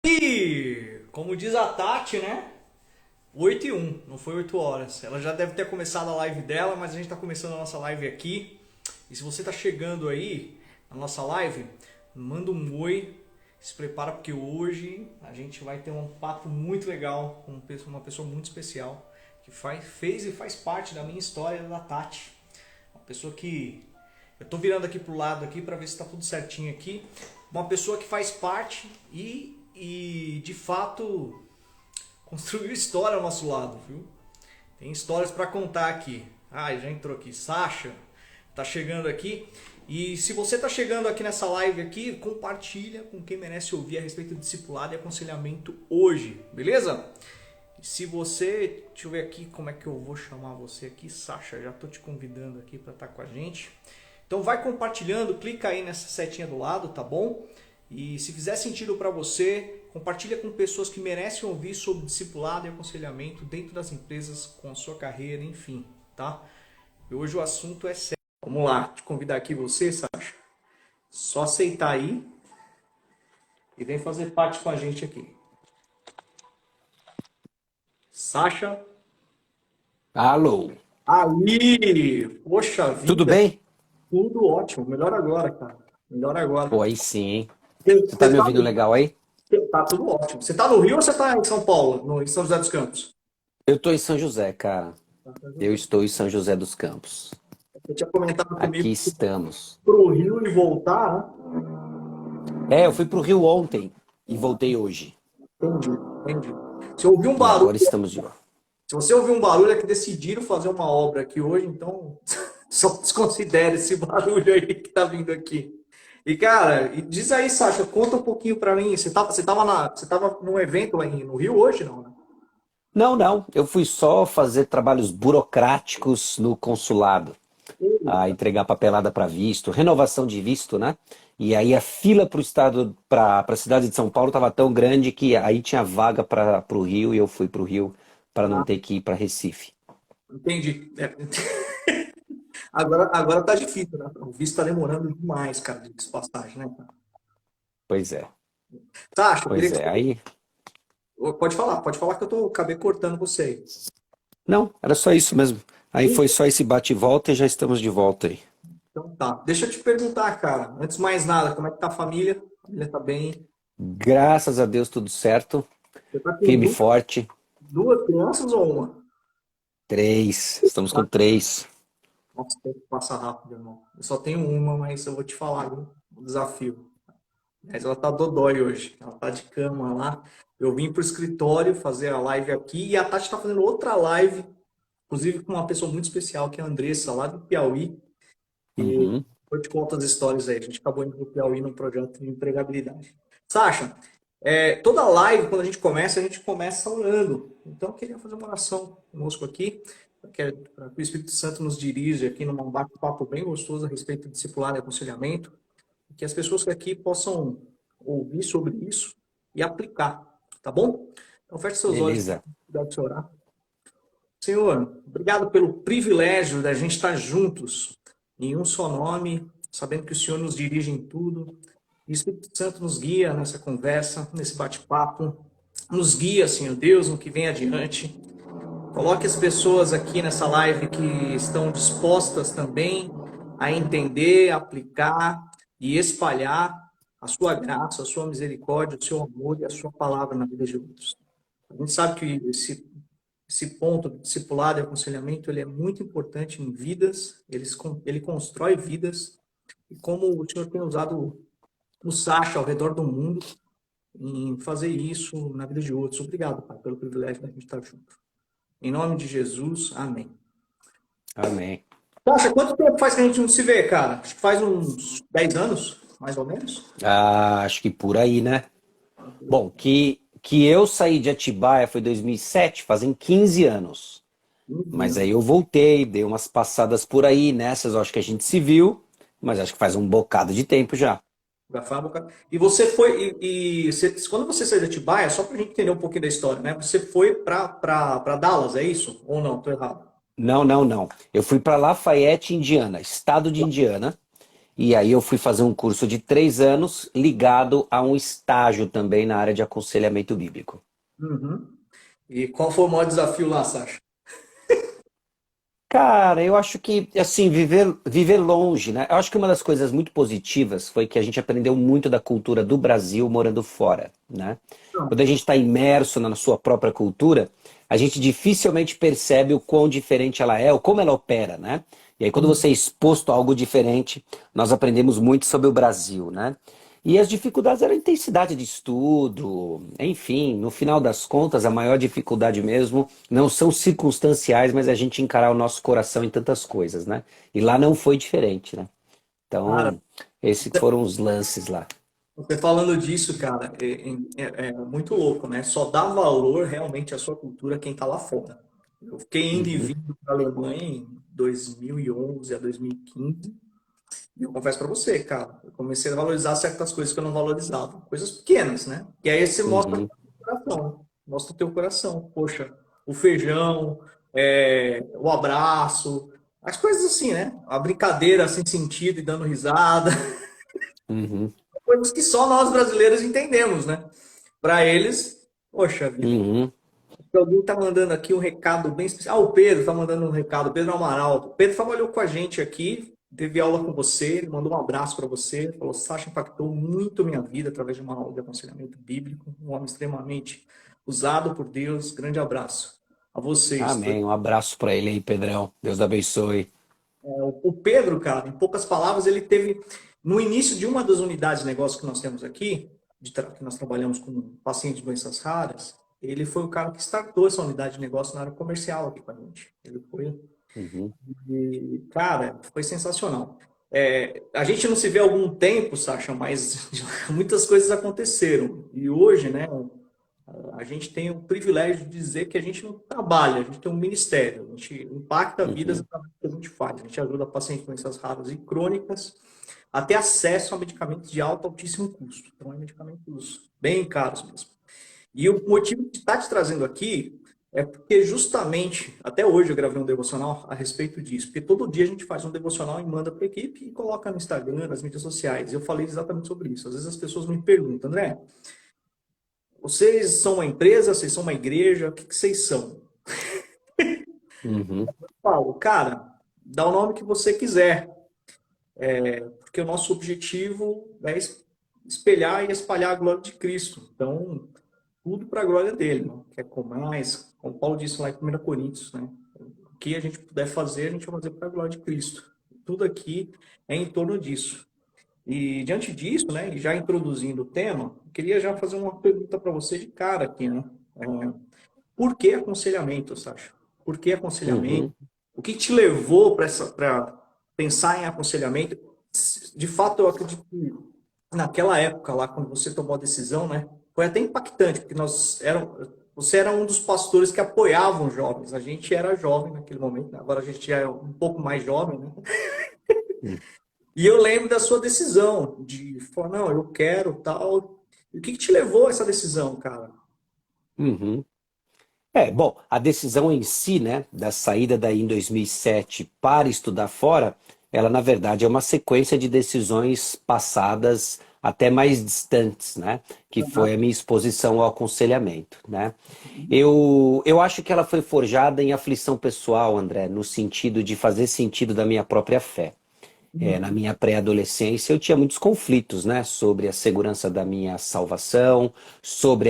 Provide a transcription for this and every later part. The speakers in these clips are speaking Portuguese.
E, como diz a Tati, né? 8 e 1, não foi 8 horas. Ela já deve ter começado a live dela, mas a gente está começando a nossa live aqui. E se você está chegando aí na nossa live, manda um oi, se prepara porque hoje a gente vai ter um papo muito legal com uma pessoa muito especial que fez e faz parte da minha história da Tati. Uma pessoa que eu tô virando aqui pro lado aqui para ver se tá tudo certinho aqui. Uma pessoa que faz parte e de fato construiu história ao nosso lado, viu? Tem histórias para contar aqui. Ah, já entrou aqui. Sasha tá chegando aqui. E se você tá chegando aqui nessa live aqui, compartilha com quem merece ouvir a respeito do discipulado e aconselhamento hoje, beleza? E se você, deixa eu ver aqui como é que eu vou chamar você aqui, Sasha, já tô te convidando aqui para estar com a gente. Então vai compartilhando, clica aí nessa setinha do lado, tá bom? E se fizer sentido para você, compartilha com pessoas que merecem ouvir sobre discipulado e aconselhamento dentro das empresas, com a sua carreira, enfim, tá? E hoje o assunto é sério. Vamos lá, te convidar aqui você, Sasha. Só aceitar aí e vem fazer parte com a gente aqui. Sasha, Alô, ali, poxa tudo vida, bem? tudo ótimo, melhor agora, cara, melhor agora. Pô, aí sim, hein? Você tá Você me tá, ouvindo legal aí? tá tudo ótimo. Você tá no Rio ou você tá em São Paulo, em São José dos Campos? Eu tô em São José, cara. Eu estou em São José dos Campos. Você tinha comentado Aqui comigo estamos. pro Rio e voltar, né? É, eu fui pro Rio ontem e voltei hoje. Entendi, entendi. Se eu ouvir um E barulho, agora estamos de volta. se você ouvir um barulho é que decidiram fazer uma obra aqui hoje, então só desconsidere esse barulho aí que tá vindo aqui. E cara, e diz aí, Sasha, conta um pouquinho pra mim. Você tava num evento lá no Rio hoje, não, né? Não, não, eu fui só fazer trabalhos burocráticos no consulado. Entregar papelada para visto, renovação de visto, né? E aí a fila para o estado, para a cidade de São Paulo estava tão grande que aí tinha vaga para o Rio e eu fui para o Rio para não Ah, ter que ir para Recife. entendi. Agora tá difícil, né? O visto tá demorando demais, cara, de passagem, né, cara? Pois é, Sasha, eu queria pois que é. Aí pode falar que acabei cortando você aí. não, era só isso mesmo. Aí foi só esse bate e volta e já estamos de volta aí. Então tá. Deixa eu te perguntar, cara. Antes de mais nada, como é que tá a família? A família tá bem? Graças a Deus tudo certo, Você tá com firme e forte. duas crianças ou uma? Três, estamos com três. Nossa, o tempo passa rápido, irmão. Eu só tenho uma, mas eu vou te falar, viu? O desafio. Mas ela tá dodói hoje. Ela tá de cama lá. Eu vim pro escritório fazer a live aqui e a Tati tá fazendo outra live, inclusive com uma pessoa muito especial, que é a Andressa, lá do Piauí. E Uhum. eu te conto as histórias aí. A gente acabou indo pro Piauí num projeto de empregabilidade. Sasha, toda live, quando a gente começa orando. Então, eu queria fazer uma oração conosco aqui, para que o Espírito Santo nos dirija aqui num bate-papo bem gostoso a respeito de discipulado e aconselhamento, e que as pessoas que aqui possam ouvir sobre isso e aplicar, tá bom? Então, feche seus olhos, Beleza. cuidado de orar. Senhor, obrigado pelo privilégio da gente estar juntos em um só nome, sabendo que o Senhor nos dirige em tudo. E o Espírito Santo nos guia nessa conversa, nesse bate-papo. Nos guia, Senhor Deus, no que vem adiante. Coloque as pessoas aqui nessa live que estão dispostas também a entender, aplicar e espalhar a sua graça, a sua misericórdia, o seu amor e a sua palavra na vida de outros. A gente sabe que esse ponto do discipulado e aconselhamento ele é muito importante em vidas, ele constrói vidas, e como o Senhor tem usado o Sacha ao redor do mundo em fazer isso na vida de outros. Obrigado, Pai, pelo privilégio da gente estar junto. Em nome de Jesus, amém. Amém. Sacha, quanto tempo faz que a gente não se vê, cara? Acho que faz uns 10 anos, mais ou menos. Acho que por aí, né? Bom, que eu saí de Atibaia foi 2007, fazem 15 anos. 15 Mas anos. aí eu voltei, dei umas passadas por aí, nessas eu acho que a gente se viu, mas acho que faz um bocado de tempo já. Da fábrica. E você foi, quando você saiu de Atibaia, só para a gente entender um pouquinho da história, né? Você foi para Dallas, é isso? Ou não? Estou errado. Não, não, não. Eu fui para Lafayette, Indiana, estado de Indiana, E aí eu fui fazer um curso de 3 anos ligado a um estágio também na área de aconselhamento bíblico. Uhum. E qual foi o maior desafio lá, Sasha? Cara, eu acho que, assim, viver longe, né? Eu acho que uma das coisas muito positivas foi que a gente aprendeu muito da cultura do Brasil morando fora, né? Quando a gente está imerso na sua própria cultura, a gente dificilmente percebe o quão diferente ela é, ou como ela opera, né? E aí, quando você é exposto a algo diferente, nós aprendemos muito sobre o Brasil, né? E as dificuldades eram a intensidade de estudo, enfim, no final das contas, a maior dificuldade mesmo não são circunstanciais, mas a gente encarar o nosso coração em tantas coisas, né? E lá não foi diferente, né? Cara, Então, esses foram os lances lá. você falando disso, cara, é muito louco, né? Só dá valor realmente à sua cultura quem tá lá fora. Eu fiquei indo e Uhum, vindo para a Alemanha em 2011 a 2015. E eu confesso pra você, cara, eu comecei a valorizar certas coisas que eu não valorizava. Coisas pequenas, né? E aí você mostra o uhum, teu coração. Mostra o teu coração. Poxa, o feijão, o abraço, as coisas assim, né? A brincadeira sem sentido e dando risada. uhum, Coisas que só nós brasileiros entendemos, né? Pra eles, poxa vida. uhum. Alguém tá mandando aqui um recado bem especial. Ah, o Pedro tá mandando um recado, Pedro Amaral. O Pedro trabalhou com a gente aqui, teve aula com você, ele mandou um abraço para você, falou: Sasha impactou muito minha vida através de uma aula de aconselhamento bíblico, um homem extremamente usado por Deus. Grande abraço a vocês. Amém. Um abraço para ele aí, Pedrão. Deus abençoe. O Pedro, cara, em poucas palavras, ele teve, no início de uma das unidades de negócio que nós temos aqui, que nós trabalhamos com pacientes de doenças raras, ele foi o cara que startou essa unidade de negócio na área comercial aqui com a gente. Ele foi, Uhum, e, cara, foi sensacional. A gente não se vê há algum tempo, Sasha, mas muitas coisas aconteceram. E hoje, né, a gente tem o privilégio de dizer que a gente não trabalha, a gente tem um ministério, a gente impacta vidas uhum, através do que a gente faz. A gente ajuda pacientes com doenças raras e crônicas a ter acesso a medicamentos de alto, altíssimo custo. Então, é medicamentos bem caros mesmo. E o motivo de estar te trazendo aqui é porque justamente, até hoje eu gravei um devocional a respeito disso, porque todo dia a gente faz um devocional e manda para a equipe e coloca no Instagram, nas mídias sociais. E eu falei exatamente sobre isso. Às vezes as pessoas me perguntam: André, vocês são uma empresa, vocês são uma igreja, o que que vocês são? uhum, Eu falo, cara, dá o nome que você quiser, porque o nosso objetivo é espelhar e espalhar a glória de Cristo. Então, tudo para a glória dele, né? Que é com mais, como Paulo disse lá em 1 Coríntios, né? O que a gente puder fazer, a gente vai fazer para a glória de Cristo. Tudo aqui é em torno disso. E diante disso, né, e já introduzindo o tema, eu queria já fazer uma pergunta para você de cara aqui, né? Por que aconselhamento, Sasha? Por que aconselhamento? uhum, O que te levou para pensar em aconselhamento? De fato, eu acredito que naquela época lá, quando você tomou a decisão, né, foi até impactante, porque você era um dos pastores que apoiavam os jovens. A gente era jovem naquele momento, né? Agora a gente já é um pouco mais jovem, né? E eu lembro da sua decisão de falar, não, eu quero tal. E o que que te levou a essa decisão, cara? uhum. Bom, a decisão em si, né, da saída daí em 2007 para estudar fora, ela na verdade é uma sequência de decisões passadas até mais distantes, né, que foi a minha exposição ao aconselhamento, né. Eu acho que ela foi forjada em aflição pessoal, André, no sentido de fazer sentido da minha própria fé. Na Uhum. minha pré-adolescência, eu tinha muitos conflitos, né, sobre a segurança da minha salvação, sobre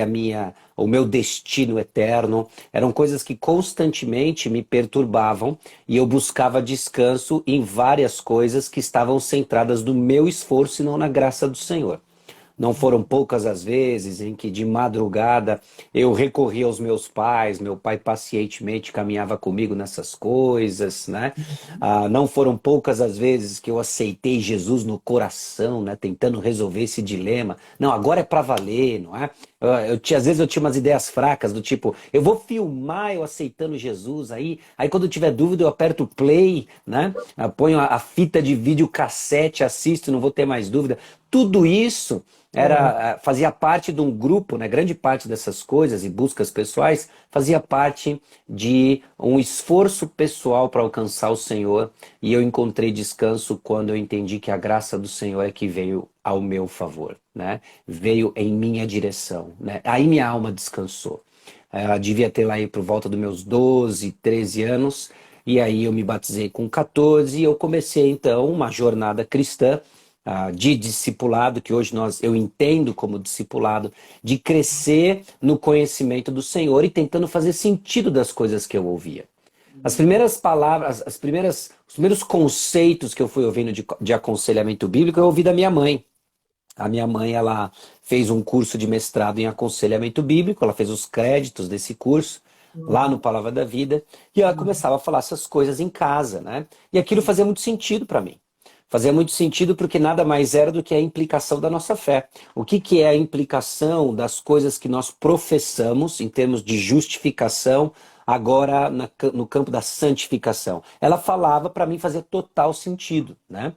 o meu destino eterno. Eram coisas que constantemente me perturbavam e eu buscava descanso em várias coisas que estavam centradas no meu esforço e não na graça do Senhor. Não foram poucas as vezes em que de madrugada eu recorri aos meus pais, meu pai pacientemente caminhava comigo nessas coisas, né? Não foram poucas as vezes que eu aceitei Jesus no coração, né? Tentando resolver esse dilema. Não, agora é para valer, não é? Às vezes eu tinha umas ideias fracas, do tipo, eu vou filmar eu aceitando Jesus, aí quando eu tiver dúvida eu aperto play, né? Eu ponho a fita de vídeo cassete, assisto, não vou ter mais dúvida. Tudo isso Uhum. fazia parte de um grupo, né? Grande parte dessas coisas e buscas pessoais fazia parte de um esforço pessoal para alcançar o Senhor, e eu encontrei descanso quando eu entendi que a graça do Senhor é que veio ao meu favor, né? Veio em minha direção, né? Aí minha alma descansou. Devia ter lá aí por volta dos meus 12, 13 anos, e aí eu me batizei com 14 e eu comecei então uma jornada cristã, de discipulado, que hoje eu entendo como discipulado, de crescer no conhecimento do Senhor e tentando fazer sentido das coisas que eu ouvia. As primeiras palavras, os primeiros conceitos que eu fui ouvindo de aconselhamento bíblico, eu ouvi da minha mãe. A minha mãe, ela fez um curso de mestrado em aconselhamento bíblico, ela fez os créditos desse curso lá no Uhum. Palavra da Vida, e ela Uhum. começava a falar essas coisas em casa, né? E aquilo fazia muito sentido para mim. Fazia muito sentido porque nada mais era do que a implicação da nossa fé. O que que é a implicação das coisas que nós professamos em termos de justificação, agora no campo da santificação? Ela falava, para mim fazia total sentido, né?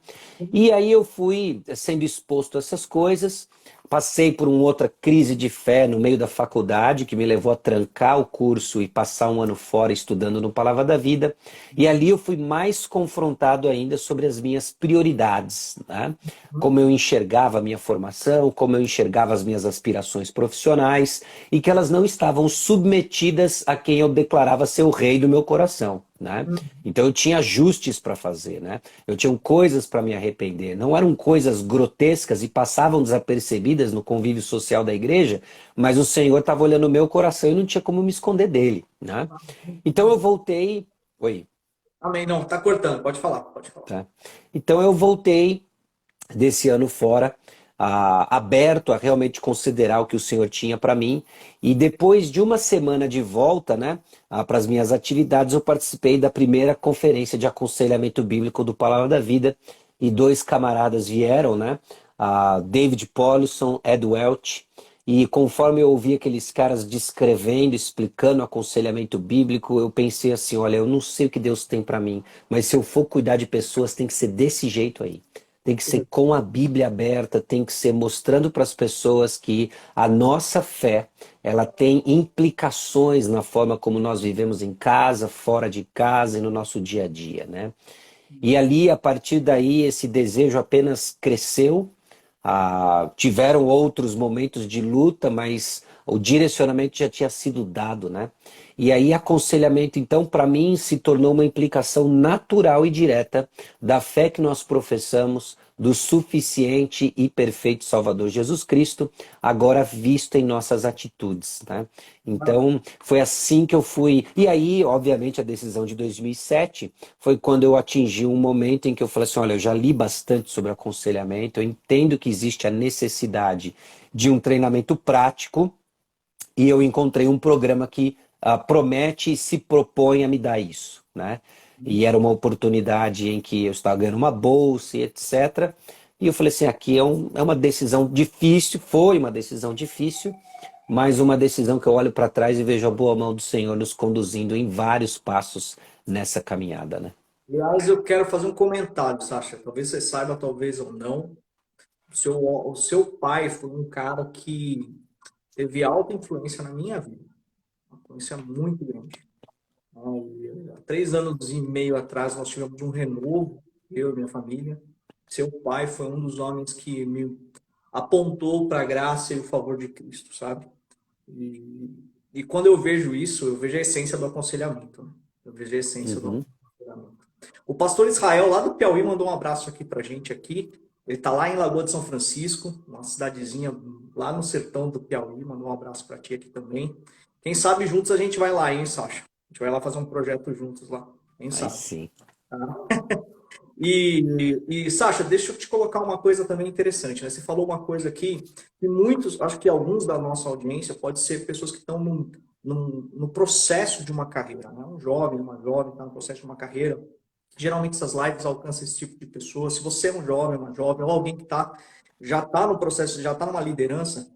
E aí eu fui sendo exposto a essas coisas, passei por uma outra crise de fé no meio da faculdade, que me levou a trancar o curso e passar um ano fora estudando no Palavra da Vida. E ali eu fui mais confrontado ainda sobre as minhas prioridades, né? Como eu enxergava a minha formação, como eu enxergava as minhas aspirações profissionais, e que elas não estavam submetidas a quem eu declarava ser o rei do meu coração, né? Uhum. Então eu tinha ajustes para fazer, né? Eu tinha coisas para me arrepender. Não eram coisas grotescas e passavam desapercebidas no convívio social da igreja, mas o Senhor estava olhando o meu coração e não tinha como me esconder dele, né? Então eu voltei. Oi, Amém. Não, tá cortando. Pode falar, pode falar. tá? Então eu voltei desse ano fora, aberto a realmente considerar o que o Senhor tinha para mim. E depois de uma semana de volta, né, para as minhas atividades, eu participei da primeira conferência de aconselhamento bíblico do Palavra da Vida. E dois camaradas vieram, né, David Paulson, Ed Welch. E conforme eu ouvi aqueles caras descrevendo, explicando o aconselhamento bíblico, eu pensei assim, olha, eu não sei o que Deus tem para mim, mas se eu for cuidar de pessoas, tem que ser desse jeito aí. Tem que ser com a Bíblia aberta, tem que ser mostrando para as pessoas que a nossa fé, ela tem implicações na forma como nós vivemos em casa, fora de casa e no nosso dia a dia, né? E ali, a partir daí, esse desejo apenas cresceu. Tiveram outros momentos de luta, mas o direcionamento já tinha sido dado, né? E aí, aconselhamento, então, para mim, se tornou uma implicação natural e direta da fé que nós professamos, do suficiente e perfeito Salvador Jesus Cristo, agora visto em nossas atitudes, né? Então, foi assim que eu fui. E aí, obviamente, a decisão de 2007 foi quando eu atingi um momento em que eu falei assim: olha, eu já li bastante sobre aconselhamento, eu entendo que existe a necessidade de um treinamento prático, e eu encontrei um programa que promete e se propõe a me dar isso, né? E era uma oportunidade em que eu estava ganhando uma bolsa e etc. E eu falei assim, aqui é uma decisão difícil, foi uma decisão difícil, mas uma decisão que eu olho para trás e vejo a boa mão do Senhor nos conduzindo em vários passos nessa caminhada, né? Aliás, eu quero fazer um comentário, Sasha. Talvez você saiba, talvez ou não. O seu pai foi um cara que teve alta influência na minha vida. Uma influência muito grande. Há 3 anos e meio atrás, nós tivemos um renovo, eu e minha família. Seu pai foi um dos homens que me apontou para a graça e o favor de Cristo, sabe? E quando eu vejo isso, eu vejo a essência do aconselhamento, né? Eu vejo a essência do Uhum. aconselhamento. O pastor Israel, lá do Piauí, mandou um abraço aqui pra gente aqui. Ele tá lá em Lagoa de São Francisco, uma cidadezinha lá no sertão do Piauí. Mandou um abraço pra ti aqui também. Quem sabe juntos a gente vai lá, hein, Sasha? A gente vai lá fazer um projeto juntos lá. Quem Aí sabe? sim. E Sasha, deixa eu te colocar uma coisa também interessante, né? Você falou uma coisa aqui que muitos, acho que alguns da nossa audiência pode ser pessoas que estão no processo de uma carreira, né? Um jovem, uma jovem está no processo de uma carreira. Geralmente essas lives alcançam esse tipo de pessoa. Se você é um jovem, uma jovem, ou alguém que já está no processo, já está numa liderança,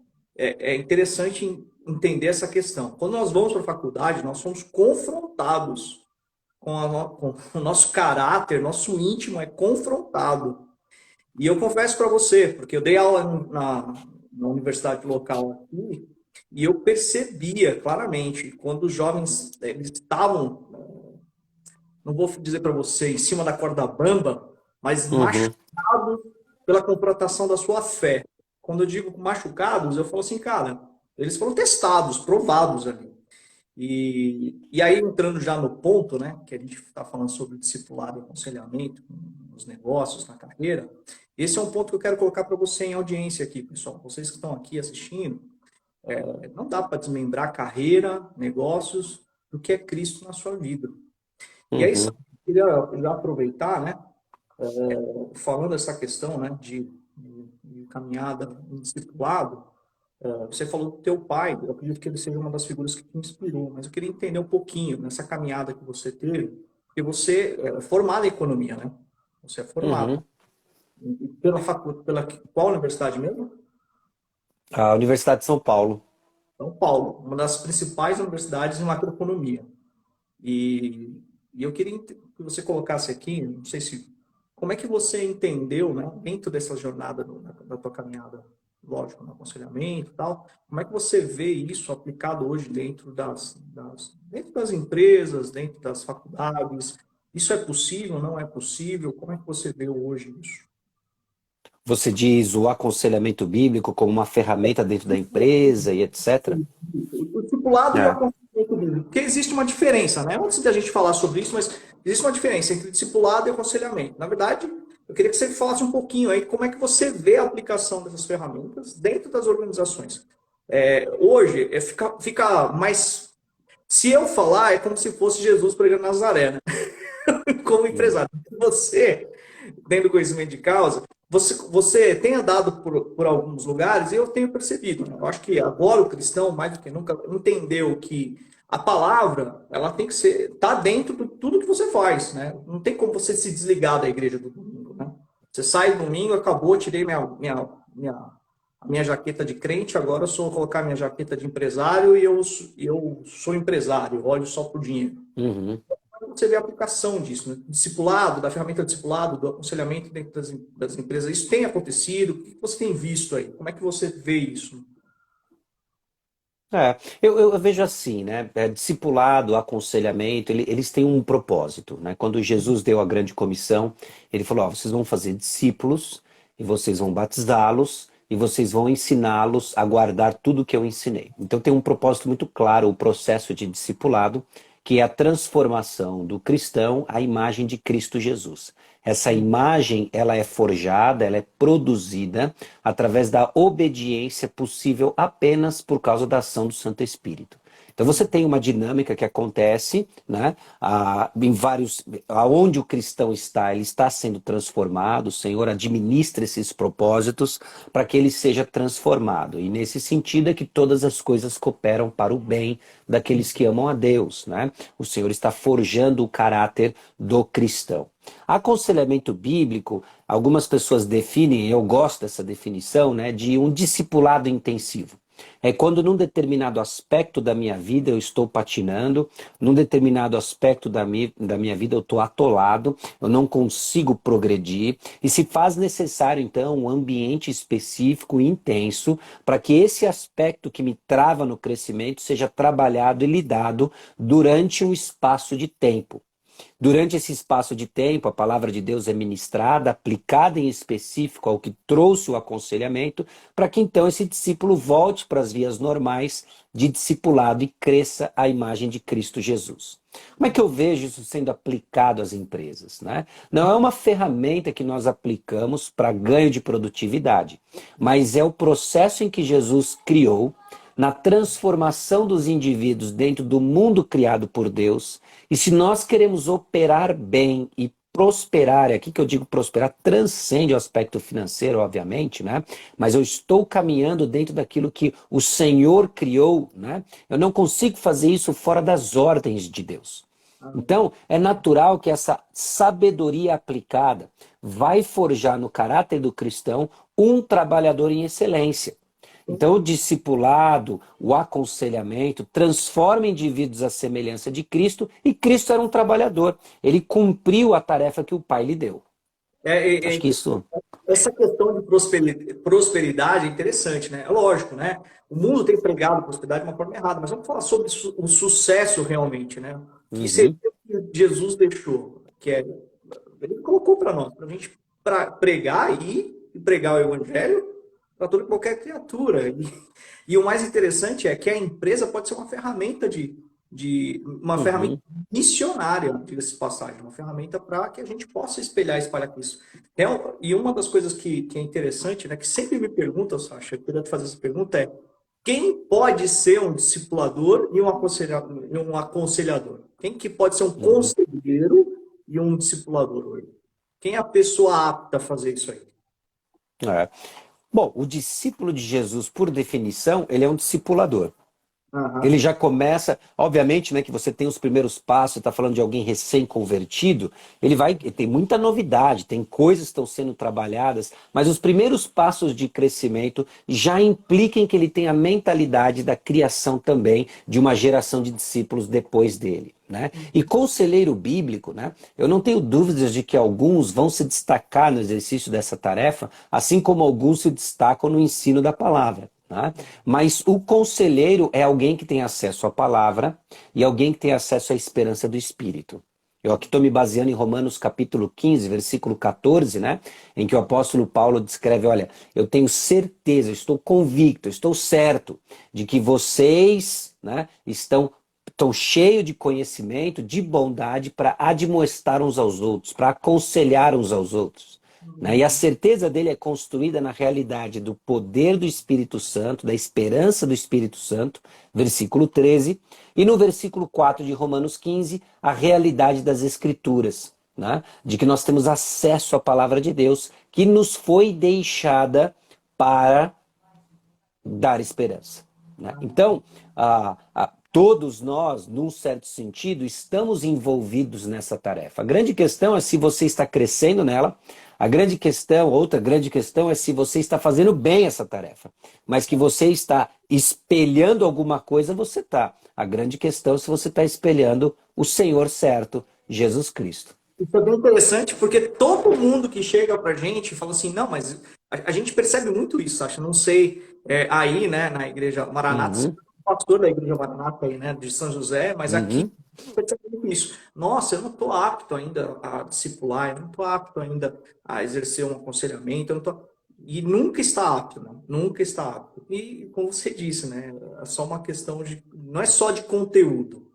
é interessante entender essa questão. Quando nós vamos para a faculdade, nós somos confrontados com o nosso caráter, nosso íntimo é confrontado. E eu confesso para você, porque eu dei aula na universidade local aqui, e eu percebia claramente quando os jovens eles estavam, não vou dizer para você, em cima da corda bamba, mas Uhum. machucados pela confrontação da sua fé. Quando eu digo machucados, eu falo assim, cara, eles foram testados, provados ali. E aí, entrando já no ponto, né, que a gente está falando sobre discipulado e aconselhamento nos negócios, na carreira, esse é um ponto que eu quero colocar para você em audiência aqui, pessoal. Vocês que estão aqui assistindo, não dá para desmembrar carreira, negócios, do que é Cristo na sua vida. E aí, Uhum. sabe, eu queria já aproveitar, né, falando essa questão, né, de caminhada em discipulado, você falou do teu pai, eu acredito que ele seja uma das figuras que te inspirou, mas eu queria entender um pouquinho nessa caminhada que você teve, porque você é formado em economia, né? Você é formado. Uhum. E pela qual universidade mesmo? A Universidade de São Paulo. São Paulo, uma das principais universidades em macroeconomia. E eu queria que você colocasse aqui, não sei se, como é que você entendeu, né, dentro dessa jornada da tua caminhada, lógico, no aconselhamento e tal, como é que você vê isso aplicado hoje dentro das empresas, dentro das faculdades? Isso é possível, não é possível? Como é que você vê hoje isso? Você diz o aconselhamento bíblico como uma ferramenta dentro da empresa e etc. O discipulado e o É. aconselhamento bíblico. Porque existe uma diferença, né? Antes da gente falar sobre isso, mas existe uma diferença entre discipulado e aconselhamento. Na verdade, eu queria que você falasse um pouquinho aí como é que você vê a aplicação dessas ferramentas dentro das organizações. Hoje, fica mais. Se eu falar, é como se fosse Jesus pregando Nazaré, né? Como Hum. empresário. Você, tendo conhecimento de causa, você tem andado por alguns lugares e eu tenho percebido, né? Eu acho que agora o cristão, mais do que nunca, entendeu que a palavra, ela tem que ser, tá dentro de tudo que você faz, né? Não tem como você se desligar da igreja do domingo, né? Você sai domingo, acabou, tirei a minha jaqueta de crente, agora eu sou colocar minha jaqueta de empresário e eu sou empresário, olho só pro dinheiro. Uhum. Você vê a aplicação disso, né? Discipulado, da ferramenta discipulado, do aconselhamento dentro das empresas. Isso tem acontecido? O que você tem visto aí? Como é que você vê isso? Eu vejo assim, né? Discipulado, aconselhamento, eles têm um propósito, né? Quando Jesus deu a grande comissão, ele falou: ó, vocês vão fazer discípulos e vocês vão batizá-los e vocês vão ensiná-los a guardar tudo que eu ensinei. Então tem um propósito muito claro, o processo de discipulado, que é a transformação do cristão à imagem de Cristo Jesus. Essa imagem, ela é forjada, ela é produzida através da obediência possível apenas por causa da ação do Santo Espírito. Então você tem uma dinâmica que acontece, né, em vários, aonde o cristão está, ele está sendo transformado, o Senhor administra esses propósitos para que ele seja transformado. E nesse sentido é que todas as coisas cooperam para o bem daqueles que amam a Deus, né? O Senhor está forjando o caráter do cristão. Aconselhamento bíblico, algumas pessoas definem, eu gosto dessa definição, né, de um discipulado intensivo. É quando num determinado aspecto da minha vida eu estou patinando, num determinado aspecto da minha vida eu estou atolado, eu não consigo progredir, e se faz necessário então um ambiente específico e intenso para que esse aspecto que me trava no crescimento seja trabalhado e lidado durante um espaço de tempo. Durante esse espaço de tempo, a palavra de Deus é ministrada, aplicada em específico ao que trouxe o aconselhamento, para que então esse discípulo volte para as vias normais de discipulado e cresça à imagem de Cristo Jesus. Como é que eu vejo isso sendo aplicado às empresas, né? Não é uma ferramenta que nós aplicamos para ganho de produtividade, mas é o processo em que Jesus criou na transformação dos indivíduos dentro do mundo criado por Deus. E se nós queremos operar bem e prosperar, é aqui que eu digo prosperar, transcende o aspecto financeiro, obviamente, né? Mas eu estou caminhando dentro daquilo que o Senhor criou, né? Eu não consigo fazer isso fora das ordens de Deus. Então, é natural que essa sabedoria aplicada vai forjar no caráter do cristão um trabalhador em excelência. Então, o discipulado, o aconselhamento, transforma indivíduos à semelhança de Cristo, e Cristo era um trabalhador. Ele cumpriu a tarefa que o Pai lhe deu. É Acho que isso. essa questão de prosperidade é interessante, né? É lógico, né? O mundo tem pregado prosperidade de uma forma errada, mas vamos falar sobre o sucesso realmente, né? Que seria Uhum, o que Jesus deixou, que é, ele colocou para nós, para a gente pregar e pregar o evangelho para toda e qualquer criatura. E o mais interessante é que a empresa pode ser uma ferramenta de uma ferramenta uhum, missionária, diga-se de passagem, uma ferramenta para que a gente possa espelhar e espalhar isso. E uma das coisas que é interessante, né, que sempre me perguntam, Sasha, eu queria te fazer essa pergunta, é quem pode ser um discipulador e um aconselhador? Quem que pode ser um uhum. conselheiro e um discipulador hoje? Quem é a pessoa apta a fazer isso aí? É. Bom, o discípulo de Jesus, por definição, ele é um discipulador. Ele Aham. já começa, obviamente, né, que você tem os primeiros passos, está falando de alguém recém-convertido, tem muita novidade, tem coisas que estão sendo trabalhadas, mas os primeiros passos de crescimento já implicam que ele tem a mentalidade da criação também de uma geração de discípulos depois dele. Né? E conselheiro bíblico, né, eu não tenho dúvidas de que alguns vão se destacar no exercício dessa tarefa, assim como alguns se destacam no ensino da palavra. Né? Mas o conselheiro é alguém que tem acesso à palavra e alguém que tem acesso à esperança do Espírito. Eu aqui estou me baseando em Romanos capítulo 15, versículo 14, né? Em que o apóstolo Paulo descreve, olha, eu tenho certeza, estou convicto, estou certo de que vocês, né, estão cheios de conhecimento, de bondade para admoestar uns aos outros, para aconselhar uns aos outros. Né? E a certeza dele é construída na realidade do poder do Espírito Santo, da esperança do Espírito Santo, versículo 13, e no versículo 4 de Romanos 15, a realidade das Escrituras, né? De que nós temos acesso à palavra de Deus, que nos foi deixada para dar esperança. Né? Então, todos nós, num certo sentido, estamos envolvidos nessa tarefa. A grande questão é se você está crescendo nela. A grande questão, outra grande questão é se você está fazendo bem essa tarefa. Mas que você está espelhando alguma coisa, você está. A grande questão é se você está espelhando o Senhor certo, Jesus Cristo. Isso é bem interessante porque todo mundo que chega pra gente fala assim, não, mas a gente percebe muito isso, acho, não sei, aí, né, na igreja Maranata, você é Uhum, pastor da igreja Maranata aí, né, de São José, mas aqui uhum, percebe muito isso. Nossa, eu não estou apto ainda a discipular, eu não estou apto ainda a exercer um aconselhamento, eu não tô... E nunca está apto, né? Nunca está apto. E como você disse, né, é só uma questão de, não é só de conteúdo,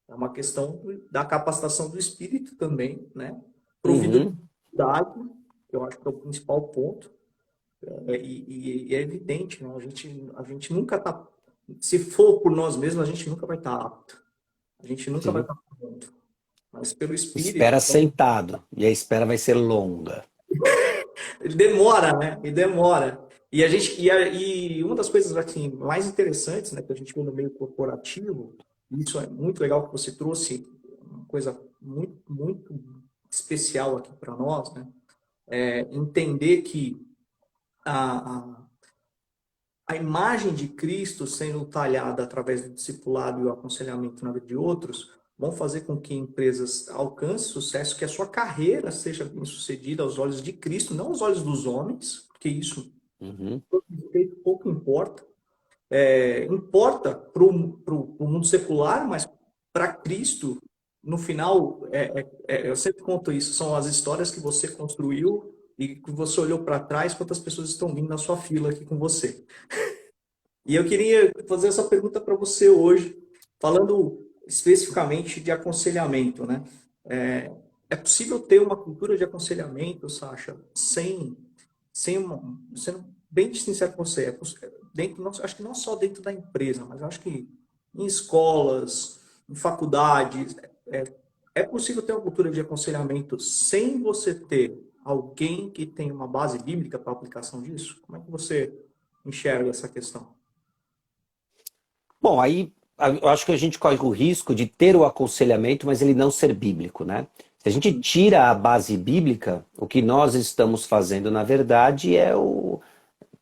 é uma questão da capacitação do espírito também, né? Provido de uhum. idade, que eu acho que é o principal ponto. E é evidente, né? A gente nunca está. Se for por nós mesmos, a gente nunca vai estar apto. A gente nunca vai Sim. estar pronto. Mas pelo espírito, Espera então, sentado, e a espera vai ser longa. ele demora, né? E demora. E uma das coisas assim, mais interessantes, né, que a gente vê no meio corporativo, e isso é muito legal que você trouxe, uma coisa muito, muito especial aqui para nós, né? É entender que a, a, a imagem de Cristo sendo talhada através do discipulado e o aconselhamento na vida de outros vão fazer com que empresas alcancem sucesso, que a sua carreira seja bem sucedida aos olhos de Cristo, não aos olhos dos homens, porque isso Uhum. pouco importa. Importa para o mundo secular, mas para Cristo, no final, eu sempre conto isso, são as histórias que você construiu e que você olhou para trás, quantas pessoas estão vindo na sua fila aqui com você. E eu queria fazer essa pergunta para você hoje, falando especificamente de aconselhamento, né? É possível ter uma cultura de aconselhamento, Sasha, sendo bem sincero com você, acho que não só dentro da empresa, mas acho que em escolas, em faculdades, é possível ter uma cultura de aconselhamento sem você ter alguém que tenha uma base bíblica para a aplicação disso? Como é que você enxerga essa questão? Bom, aí eu acho que a gente corre o risco de ter o aconselhamento, mas ele não ser bíblico, né? Se a gente tira a base bíblica, o que nós estamos fazendo, na verdade,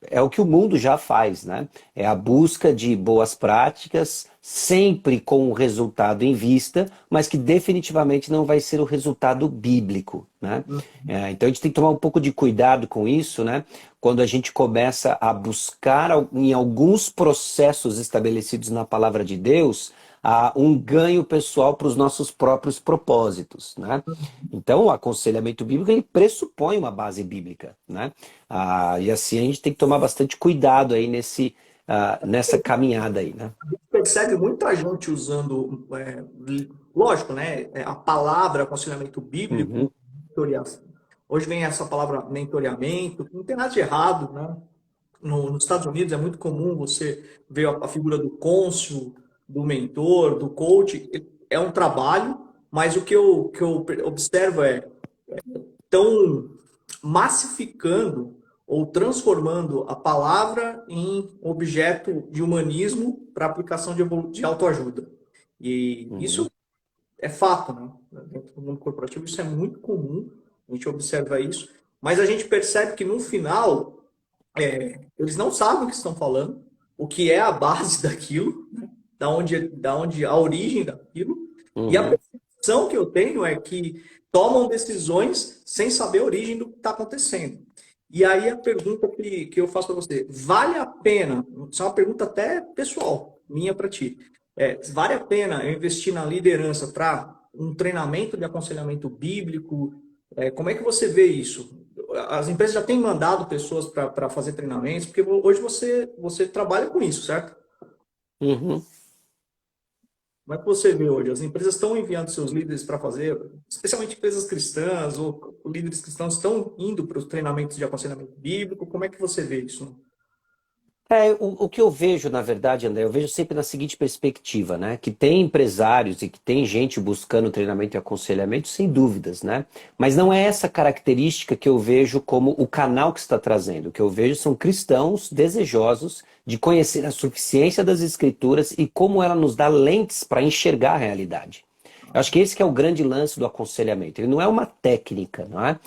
é o que o mundo já faz, né? É a busca de boas práticas, sempre com o resultado em vista, mas que definitivamente não vai ser o resultado bíblico, né? Então a gente tem que tomar um pouco de cuidado com isso, né? Quando a gente começa a buscar em alguns processos estabelecidos na palavra de Deus, um ganho pessoal para os nossos próprios propósitos, né? Então, o aconselhamento bíblico ele pressupõe uma base bíblica, né? E assim a gente tem que tomar bastante cuidado aí nessa caminhada aí, né? Percebe muita gente usando, lógico, né? A palavra aconselhamento bíblico, Uhum, mentoreação. Hoje vem essa palavra mentoreamento, não tem nada de errado, né? Nos Estados Unidos é muito comum você ver a figura do cônsul, do mentor, do coach. É um trabalho, mas o que eu observo estão massificando ou transformando a palavra em objeto de humanismo para aplicação de autoajuda. E uhum. isso é fato, né? Dentro do mundo corporativo, isso é muito comum, a gente observa isso, mas a gente percebe que no final eles não sabem o que estão falando, o que é a base daquilo, né? Da onde a origem daquilo, e a Uhum. percepção que eu tenho é que tomam decisões sem saber a origem do que está acontecendo. E aí a pergunta que eu faço para você, vale a pena, isso é uma pergunta até pessoal, minha para ti, vale a pena eu investir na liderança para um treinamento de aconselhamento bíblico? Como é que você vê isso? As empresas já têm mandado pessoas para fazer treinamentos, porque hoje você trabalha com isso, certo? Uhum. Como é que você vê hoje? As empresas estão enviando seus líderes para fazer, especialmente empresas cristãs ou líderes cristãos estão indo para os treinamentos de aconselhamento bíblico. Como é que você vê isso? O que eu vejo, na verdade, André, eu vejo sempre na seguinte perspectiva, né? Que tem empresários e que tem gente buscando treinamento e aconselhamento, sem dúvidas, né? Mas não é essa característica que eu vejo como o canal que está trazendo. O que eu vejo são cristãos desejosos de conhecer a suficiência das Escrituras e como ela nos dá lentes para enxergar a realidade. Eu acho que esse que é o grande lance do aconselhamento. Ele não é uma técnica, não é?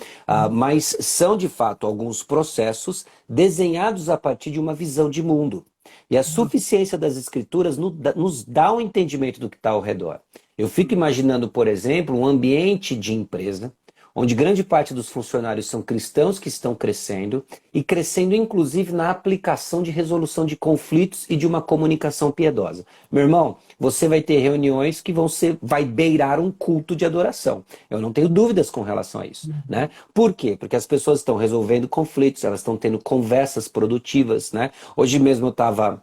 Mas são, de fato, alguns processos desenhados a partir de uma visão de mundo. E a suficiência das escrituras nos dá um entendimento do que está ao redor. Eu fico imaginando, por exemplo, um ambiente de empresa onde grande parte dos funcionários são cristãos que estão crescendo e crescendo inclusive na aplicação de resolução de conflitos e de uma comunicação piedosa. Meu irmão, você vai ter reuniões que vai beirar um culto de adoração. Eu não tenho dúvidas com relação a isso, né? Por quê? Porque as pessoas estão resolvendo conflitos, elas estão tendo conversas produtivas, né? Hoje mesmo eu estava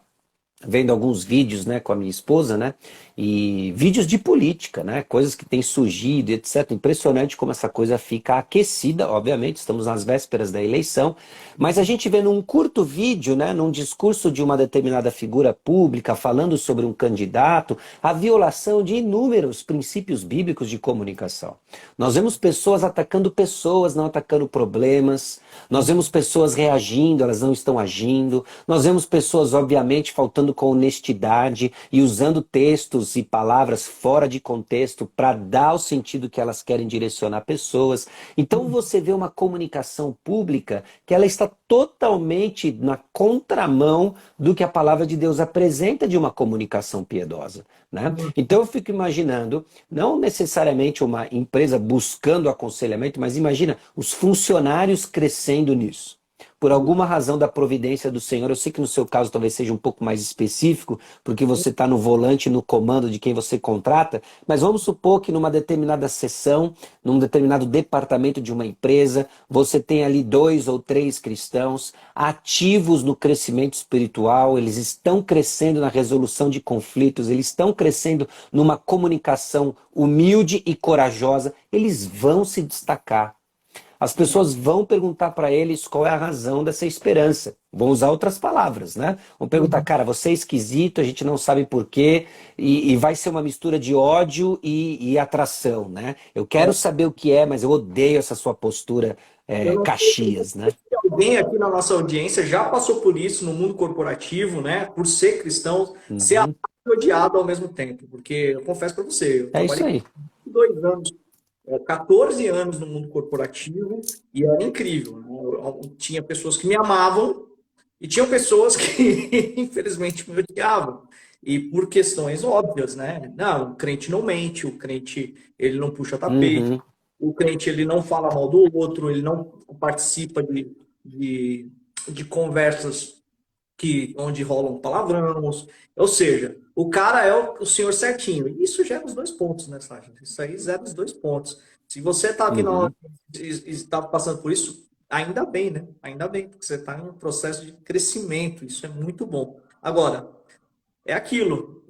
vendo alguns vídeos, né, com a minha esposa, né, e vídeos de política, né, coisas que têm surgido, etc. Impressionante como essa coisa fica aquecida, obviamente, estamos nas vésperas da eleição, mas a gente vê num curto vídeo, né, num discurso de uma determinada figura pública falando sobre um candidato, a violação de inúmeros princípios bíblicos de comunicação. Nós vemos pessoas atacando pessoas, não atacando problemas, nós vemos pessoas reagindo, elas não estão agindo, nós vemos pessoas, obviamente, faltando com honestidade e usando textos e palavras fora de contexto para dar o sentido que elas querem direcionar pessoas. Então você vê uma comunicação pública que ela está totalmente na contramão do que a palavra de Deus apresenta de uma comunicação piedosa, né? Então eu fico imaginando, não necessariamente uma empresa buscando aconselhamento, mas imagina os funcionários crescendo nisso. Por alguma razão da providência do Senhor, eu sei que no seu caso talvez seja um pouco mais específico, porque você está no volante, no comando de quem você contrata, mas vamos supor que numa determinada seção, num determinado departamento de uma empresa, você tem ali 2 ou 3 cristãos ativos no crescimento espiritual, eles estão crescendo na resolução de conflitos, eles estão crescendo numa comunicação humilde e corajosa, eles vão se destacar. As pessoas vão perguntar para eles qual é a razão dessa esperança. Vão usar outras palavras, né? Vão perguntar, cara, você é esquisito, a gente não sabe por quê, e vai ser uma mistura de ódio e atração, né? Eu quero saber o que é, mas eu odeio essa sua postura Eu não sei Caxias, né? se alguém aqui na nossa audiência já passou por isso no mundo corporativo, né? Por ser cristão, ser amado Uhum. e odiado ao mesmo tempo. Porque eu confesso para você, eu É isso trabalhei aí. 2 anos, 14 anos no mundo corporativo e era incrível, né? Tinha pessoas que me amavam E tinham pessoas que, infelizmente, me odiavam. E por questões óbvias, né? Não, o crente não mente, o crente ele não puxa tapete, Uhum. o crente ele não fala mal do outro, ele não participa de, de conversas onde rolam palavrões. Ou seja, o cara é o senhor certinho. E isso gera os dois pontos, né, Sérgio? Isso aí zera os dois pontos. Se você está aqui na hora Uhum. e está passando por isso, ainda bem, né? Ainda bem, porque você está em um processo de crescimento. Isso é muito bom. Agora, é aquilo.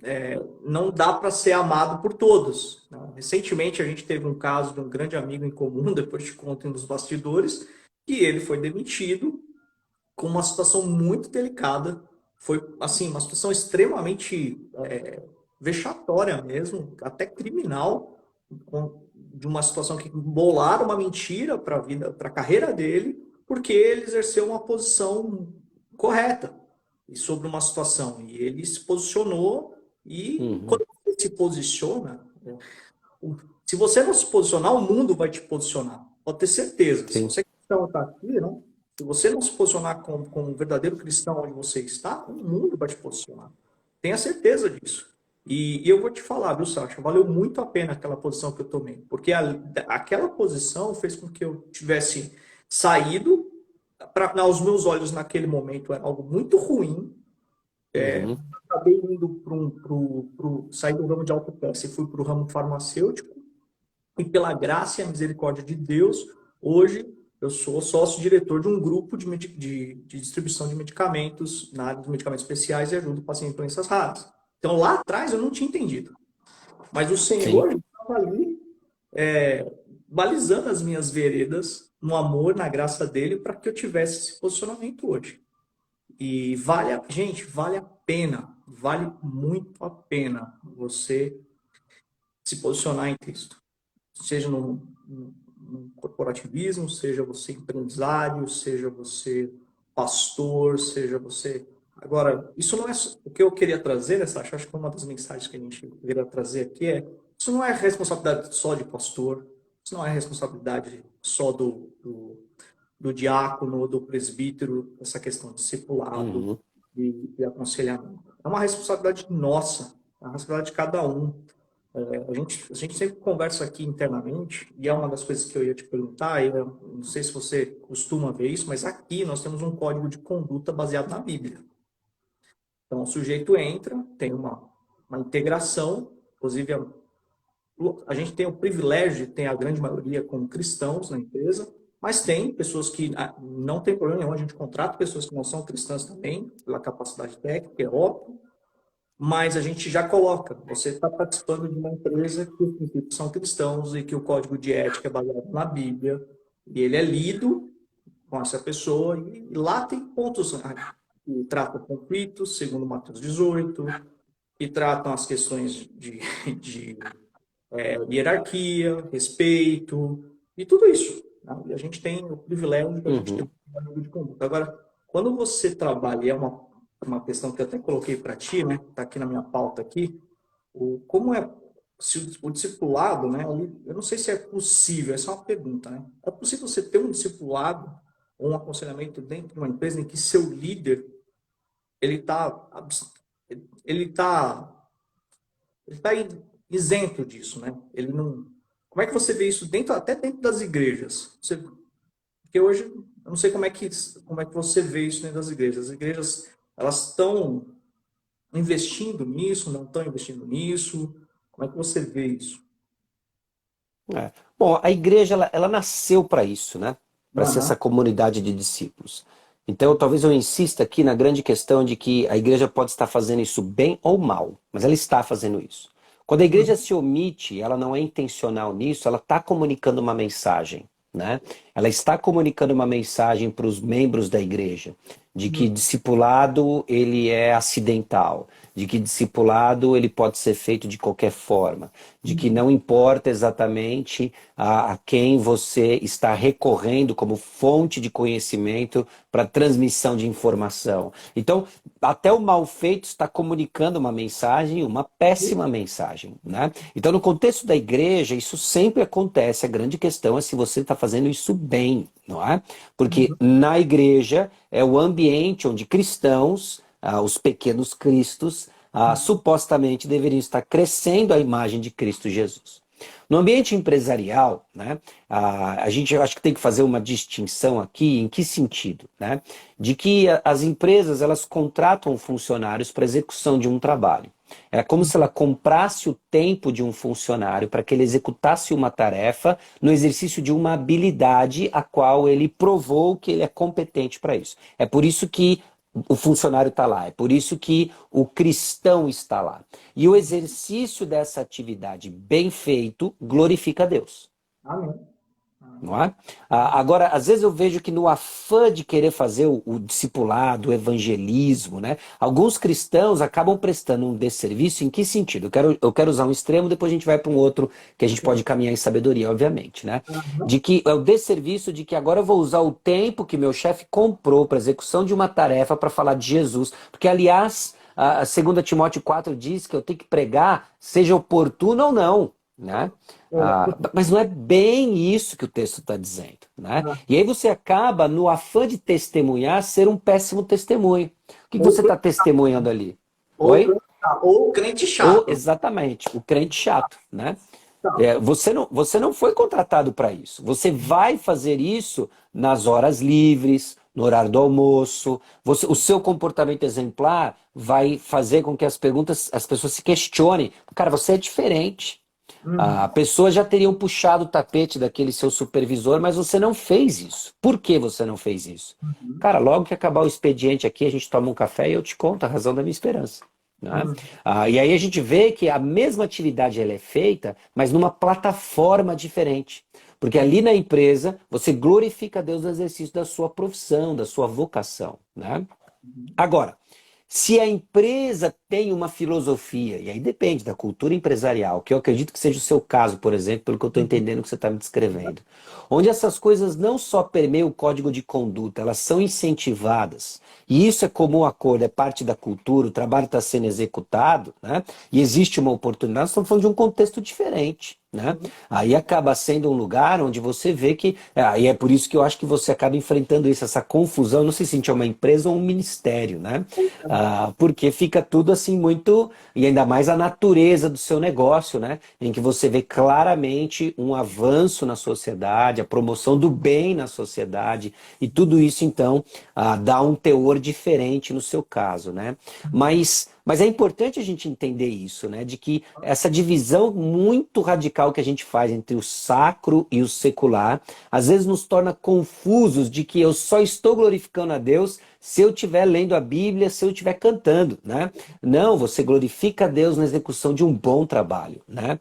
Não dá para ser amado por todos, né? Recentemente, a gente teve um caso de um grande amigo em comum, depois te conto nos bastidores, que ele foi demitido com uma situação muito delicada. Foi, assim, uma situação extremamente vexatória mesmo, até criminal, de uma situação que bolaram uma mentira para a vida, para a carreira dele, porque ele exerceu uma posição correta e sobre uma situação. E ele se posicionou e Uhum. quando você se posiciona, se você não se posicionar, o mundo vai te posicionar. Pode ter certeza. Se Sim. você cristão está aqui, né? Se você não se posicionar como um verdadeiro cristão onde você está, o mundo vai te posicionar. Tenha certeza disso. E eu vou te falar, viu, Sacha? Valeu muito a pena aquela posição que eu tomei. Porque aquela posição fez com que eu tivesse saído. Aos meus olhos, naquele momento, era algo muito ruim. Uhum. Acabei indo sair do ramo de autopeça e fui para o ramo farmacêutico. E pela graça e a misericórdia de Deus, hoje eu sou sócio-diretor de um grupo de distribuição de medicamentos na área dos medicamentos especiais e ajudo o paciente com doenças raras. Então lá atrás eu não tinha entendido. Mas o Sim. Senhor estava ali balizando as minhas veredas no amor, na graça dele, para que eu tivesse esse posicionamento hoje. E gente, vale muito a pena você se posicionar em Cristo. Seja no corporativismo, seja você empresário, seja você pastor, seja você. Agora, isso não é o que eu queria trazer, nessa acho que uma das mensagens que a gente queria trazer aqui isso não é responsabilidade só de pastor, isso não é responsabilidade só do diácono, do presbítero, essa questão de discipulado Uhum. e aconselhamento. É uma responsabilidade nossa, é uma responsabilidade de cada um. A gente sempre conversa aqui internamente, e é uma das coisas que eu ia te perguntar, eu não sei se você costuma ver isso, mas aqui nós temos um código de conduta baseado na Bíblia. Então, o sujeito entra, tem uma integração, inclusive a gente tem o privilégio de ter a grande maioria como cristãos na empresa, mas tem pessoas que não tem problema nenhum, a gente contrata pessoas que não são cristãs também, pela capacidade técnica, é óbvio, mas a gente já coloca. Você está participando de uma empresa que os princípios são cristãos e que o código de ética é baseado na Bíblia. E ele é lido com essa pessoa. E lá tem pontos que tratam conflitos, segundo Mateus 18, que tratam as questões de hierarquia, respeito e tudo isso, né? E a gente tem o privilégio de a gente ter Uhum. um código de conduta. Agora, quando você trabalha, e é uma questão que eu até coloquei para ti, né? Está aqui na minha pauta aqui, como é se o discipulado, né? Eu não sei se é possível, essa é uma pergunta, né? É possível você ter um discipulado ou um aconselhamento dentro de uma empresa em que seu líder ele está ele tá ele está isento disso, né? Ele não. Como é que você vê isso até dentro das igrejas? Porque hoje eu não sei como é que você vê isso dentro das igrejas. As igrejas elas estão investindo nisso, não estão investindo nisso? Como é que você vê isso? É. Bom, a igreja ela nasceu para isso, né? Para ser Aham. essa comunidade de discípulos. Então, talvez eu insista aqui na grande questão de que a igreja pode estar fazendo isso bem ou mal, mas ela está fazendo isso. Quando a igreja se omite, ela não é intencional nisso, ela está comunicando uma mensagem, né? Ela está comunicando uma mensagem para os membros da igreja de que discipulado ele é acidental, de que discipulado ele pode ser feito de qualquer forma, de que não importa exatamente a quem você está recorrendo como fonte de conhecimento para transmissão de informação. Então, até o mal feito está comunicando uma mensagem, uma péssima mensagem, né? Então, no contexto da igreja, isso sempre acontece. A grande questão é se você está fazendo isso bem, não é? Porque na igreja é o ambiente onde cristãos, os pequenos cristos, supostamente deveriam estar crescendo a imagem de Cristo Jesus. No ambiente empresarial, né, a gente eu acho que tem que fazer uma distinção aqui, em que sentido? Né? De que as empresas elas contratam funcionários para execução de um trabalho. É como se ela comprasse o tempo de um funcionário para que ele executasse uma tarefa no exercício de uma habilidade a qual ele provou que ele é competente para isso. É por isso que o funcionário está lá, é por isso que o cristão está lá. E o exercício dessa atividade bem feito glorifica a Deus. Amém. Não é? Agora, às vezes eu vejo que no afã de querer fazer o discipulado, o evangelismo, né, alguns cristãos acabam prestando um desserviço. Em que sentido? Eu quero usar um extremo, depois a gente vai para um outro que a gente pode caminhar em sabedoria, obviamente. Né? De que é o desserviço de que agora eu vou usar o tempo que meu chefe comprou para execução de uma tarefa para falar de Jesus. Porque, aliás, a 2 Timóteo 4 diz que eu tenho que pregar, seja oportuno ou não. Né? Mas não é bem isso que o texto está dizendo. Né? E aí você acaba, no afã de testemunhar, ser um péssimo testemunho. O que você está testemunhando ali? Oi? Ou crente chato. Exatamente, o crente chato. Né? Tá. Você não foi contratado para isso. Você vai fazer isso nas horas livres, no horário do almoço. O seu comportamento exemplar vai fazer com que as pessoas se questionem. Cara, você é diferente. A pessoa já teriam puxado o tapete daquele seu supervisor, mas você não fez isso. Por que você não fez isso? Cara, logo que acabar o expediente aqui, a gente toma um café e eu te conto a razão da minha esperança. Né? E aí a gente vê que a mesma atividade ela é feita, mas numa plataforma diferente. Porque ali na empresa, você glorifica a Deus no exercício da sua profissão, da sua vocação. Né? Agora, se a empresa tem uma filosofia, e aí depende da cultura empresarial, que eu acredito que seja o seu caso, por exemplo, pelo que eu estou entendendo que você está me descrevendo, onde essas coisas não só permeiam o código de conduta, elas são incentivadas, e isso é comum acordo, é parte da cultura, o trabalho está sendo executado, né? E existe uma oportunidade, nós estamos falando de um contexto diferente. Né? Aí acaba sendo um lugar onde você vê que. E é por isso que eu acho que você acaba enfrentando isso, essa confusão, não sei se é uma empresa ou um ministério, né? Porque fica tudo assim muito. E ainda mais a natureza do seu negócio, né? Em que você vê claramente um avanço na sociedade, a promoção do bem na sociedade, e tudo isso, então, dá um teor diferente no seu caso, né? Mas é importante a gente entender isso, né? De que essa divisão muito radical que a gente faz entre o sacro e o secular, às vezes nos torna confusos de que eu só estou glorificando a Deus se eu estiver lendo a Bíblia, se eu estiver cantando, né? Não, você glorifica a Deus na execução de um bom trabalho, né?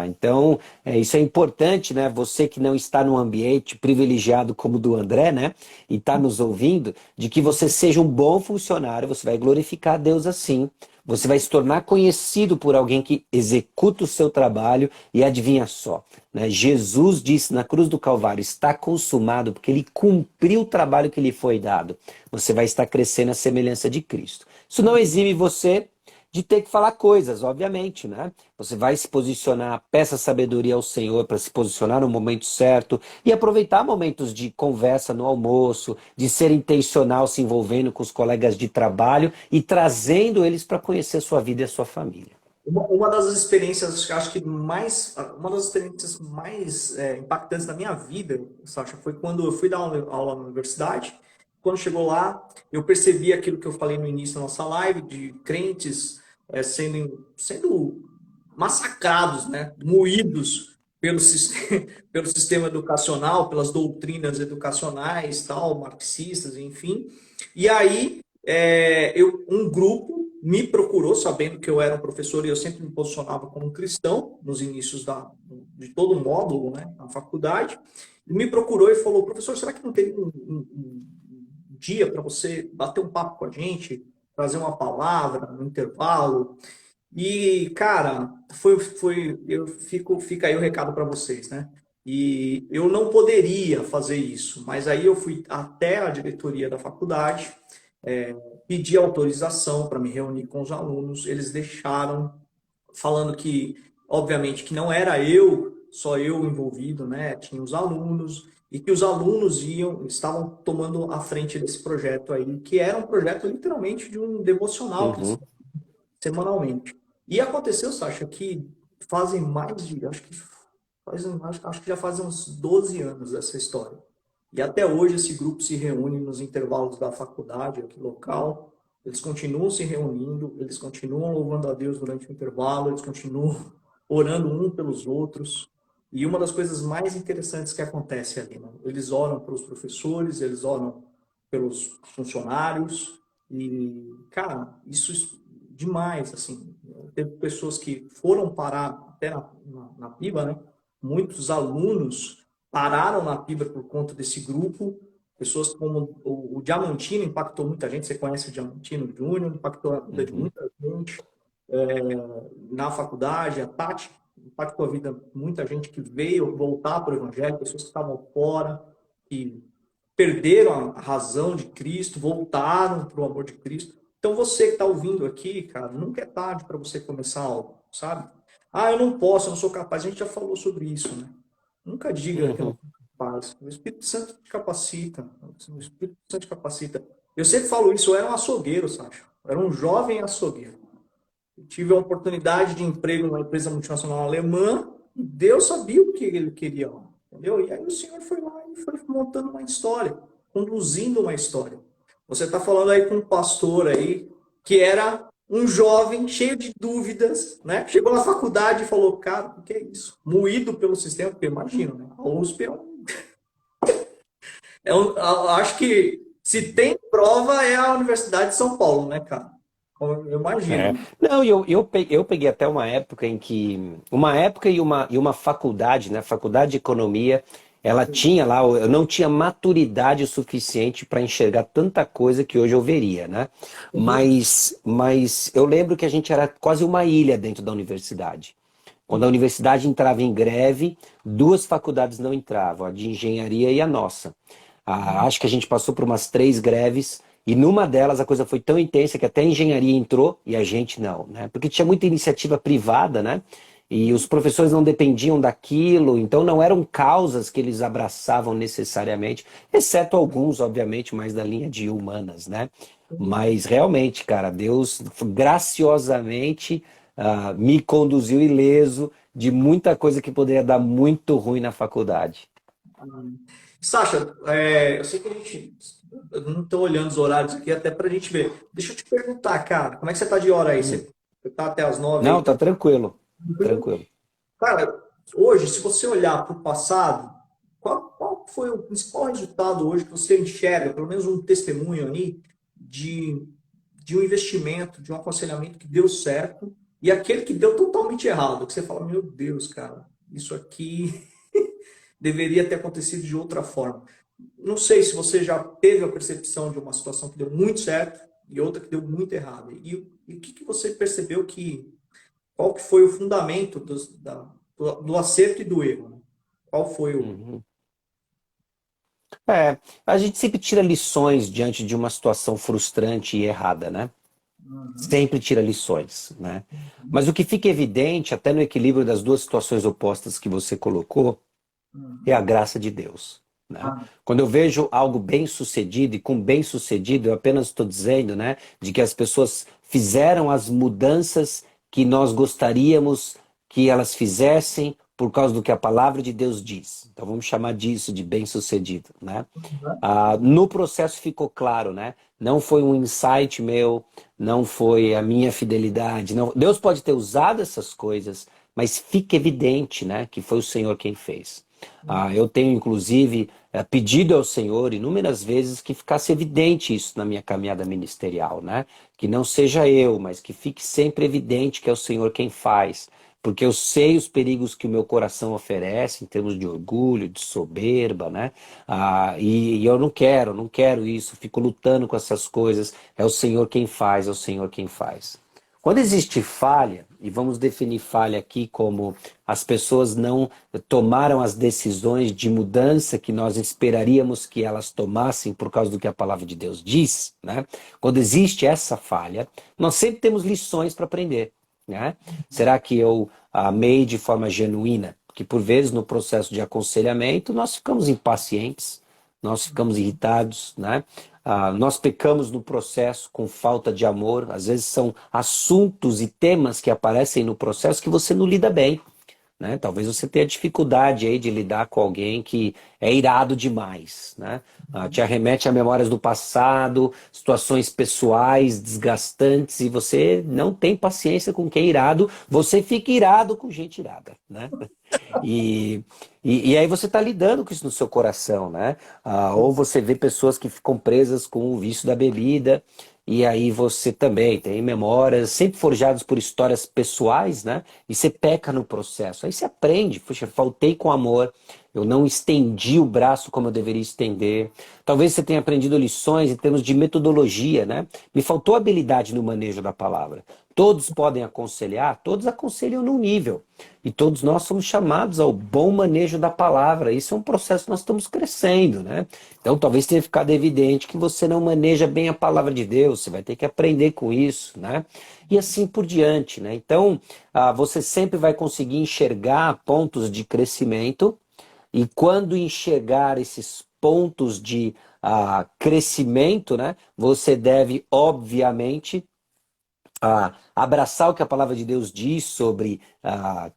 Então, isso é importante, né? Você que não está num ambiente privilegiado como o do André, né? E está nos ouvindo, de que você seja um bom funcionário, você vai glorificar a Deus assim. Você vai se tornar conhecido por alguém que executa o seu trabalho e adivinha só, né? Jesus disse na cruz do Calvário, está consumado, porque ele cumpriu o trabalho que lhe foi dado. Você vai estar crescendo à semelhança de Cristo. Isso não exime você de ter que falar coisas, obviamente, né? Você vai se posicionar, peça sabedoria ao Senhor para se posicionar no momento certo e aproveitar momentos de conversa no almoço, de ser intencional se envolvendo com os colegas de trabalho e trazendo eles para conhecer a sua vida e a sua família. Uma das experiências, acho que uma das experiências mais impactantes da minha vida, Sasha, foi quando eu fui dar aula na universidade. Quando chegou lá, eu percebi aquilo que eu falei no início da nossa live, de crentes sendo massacrados, né? Moídos pelo sistema educacional, pelas doutrinas educacionais, tal, marxistas, enfim. E aí, um grupo me procurou, sabendo que eu era um professor e eu sempre me posicionava como cristão nos inícios de todo o módulo, né, na faculdade. Me procurou e falou: professor, será que não tem um dia para você bater um papo com a gente, trazer uma palavra no intervalo. E, cara, fica aí o recado para vocês, né? E eu não poderia fazer isso, mas aí eu fui até a diretoria da faculdade, é, pedi autorização para me reunir com os alunos, eles deixaram, falando que, obviamente, que não era só eu envolvido, né? Tinha os alunos, e que os alunos estavam tomando a frente desse projeto aí, que era um projeto literalmente de um devocional que eles Uhum. semanalmente. E aconteceu, Sasha, que fazem mais de, acho que já fazem uns 12 anos essa história. E até hoje esse grupo se reúne nos intervalos da faculdade, aqui local. Eles continuam se reunindo, eles continuam louvando a Deus durante o intervalo, eles continuam orando um pelos outros. E uma das coisas mais interessantes que acontece ali, né? Eles oram pelos professores, eles oram pelos funcionários. E, cara, isso demais, assim. Teve pessoas que foram parar até na PIBA, né? Muitos alunos pararam na PIBA por conta desse grupo. Pessoas como o Diamantino impactou muita gente. Você conhece o Diamantino Júnior, impactou a vida de Uhum. muita gente na faculdade. A Tati impactou a vida de muita gente que veio voltar para o Evangelho, pessoas que estavam fora, que perderam a razão de Cristo, voltaram para o amor de Cristo. Então você que está ouvindo aqui, cara, nunca é tarde para você começar algo, sabe? Ah, eu não posso, eu não sou capaz. A gente já falou sobre isso, né? Nunca diga que eu não Uhum. sou capaz. O Espírito Santo te capacita. O Espírito Santo te capacita. Eu sempre falo isso, eu era um açougueiro, Sasha. Eu era um jovem açougueiro. Eu tive a oportunidade de emprego numa empresa multinacional alemã e Deus sabia o que ele queria lá, entendeu? E aí o Senhor foi lá e foi montando uma história, conduzindo uma história. Você está falando aí com um pastor aí que era um jovem cheio de dúvidas, né? Chegou na faculdade e falou, cara, o que é isso? Moído pelo sistema, porque imagina, né? A USP acho que se tem prova é a Universidade de São Paulo, né, cara? Eu É. imagino. Não, eu peguei até uma época em que. Uma época e uma faculdade, né? Faculdade de Economia, ela tinha lá, eu não tinha maturidade o suficiente para enxergar tanta coisa que hoje eu veria, né? Uhum. Mas eu lembro que a gente era quase uma ilha dentro da universidade. Quando a universidade entrava em greve, duas faculdades não entravam, a de engenharia e a nossa. Acho que a gente passou por umas 3 greves e numa delas a coisa foi tão intensa que até a engenharia entrou e a gente não, né? Porque tinha muita iniciativa privada, né? E os professores não dependiam daquilo, então não eram causas que eles abraçavam necessariamente, exceto alguns, obviamente, mais da linha de humanas, né? Mas realmente, cara, Deus graciosamente me conduziu ileso de muita coisa que poderia dar muito ruim na faculdade. Sasha, eu sei que a gente. Eu não estou olhando os horários aqui até para a gente ver. Deixa eu te perguntar, cara, como é que você está de hora aí? Hum. Você está até as 9 Não, aí? tá tranquilo, Tranquilo? tranquilo. Cara, hoje, se você olhar para o passado, qual foi o principal resultado hoje que você enxerga, pelo menos um testemunho aí, de, de um investimento, de um aconselhamento que deu certo e aquele que deu totalmente errado? Que você fala, meu Deus, cara, isso aqui deveria ter acontecido de outra forma. Não sei se você já teve a percepção de uma situação que deu muito certo e outra que deu muito errado. E o que você percebeu qual que foi o fundamento do acerto e do erro? Né? Qual foi o... Uhum. É, a gente sempre tira lições diante de uma situação frustrante e errada, né? Uhum, Sempre tira lições, né? Mas o que fica evidente, até no equilíbrio das duas situações opostas que você colocou, é a uhum, graça de Deus, né? ah, Quando eu vejo algo bem sucedido, e com bem sucedido, eu apenas estou dizendo, né, de que as pessoas fizeram as mudanças que nós gostaríamos que elas fizessem por causa do que a palavra de Deus diz. Então vamos chamar disso de bem sucedido, né? No processo ficou claro, né? Não foi um insight meu, não foi a minha fidelidade. Não. Deus pode ter usado essas coisas, mas fica evidente, né, que foi o Senhor quem fez. Eu tenho, inclusive, pedido ao Senhor inúmeras vezes que ficasse evidente isso na minha caminhada ministerial, né? Que não seja eu, mas que fique sempre evidente que é o Senhor quem faz. porque eu sei os perigos que o meu coração oferece em termos de orgulho, de soberba, né? E eu não quero isso, fico lutando com essas coisas. É o Senhor quem faz, é o Senhor quem faz. Quando existe falha, e vamos definir falha aqui como as pessoas não tomaram as decisões de mudança que nós esperaríamos que elas tomassem por causa do que a palavra de Deus diz, né? Quando existe essa falha, nós sempre temos lições para aprender, né? Será que eu amei de forma genuína? Porque por vezes no processo de aconselhamento nós ficamos impacientes, nós ficamos irritados, né? Nós pecamos no processo com falta de amor. Às vezes são assuntos e temas que aparecem no processo que você não lida bem, né? Talvez você tenha dificuldade aí de lidar com alguém que é irado demais, né? Te arremete a memórias do passado, situações pessoais desgastantes e você não tem paciência com quem é irado, você fica irado com gente irada, né? E, e aí você está lidando com isso no seu coração, né? Ou você vê pessoas que ficam presas com o vício da bebida, e aí você também tem memórias sempre forjadas por histórias pessoais, né? E você peca no processo. Aí você aprende, puxa, faltei com amor, eu não estendi o braço como eu deveria estender. Talvez você tenha aprendido lições em termos de metodologia, né? Me faltou habilidade no manejo da palavra. Todos podem aconselhar, todos aconselham num nível. E todos nós somos chamados ao bom manejo da palavra. Isso é um processo que nós estamos crescendo, né? Então talvez tenha ficado evidente que você não maneja bem a palavra de Deus, você vai ter que aprender com isso, né? E assim por diante, né? Então, você sempre vai conseguir enxergar pontos de crescimento e quando enxergar esses pontos de crescimento, né? Você deve, obviamente, abraçar o que a palavra de Deus diz sobre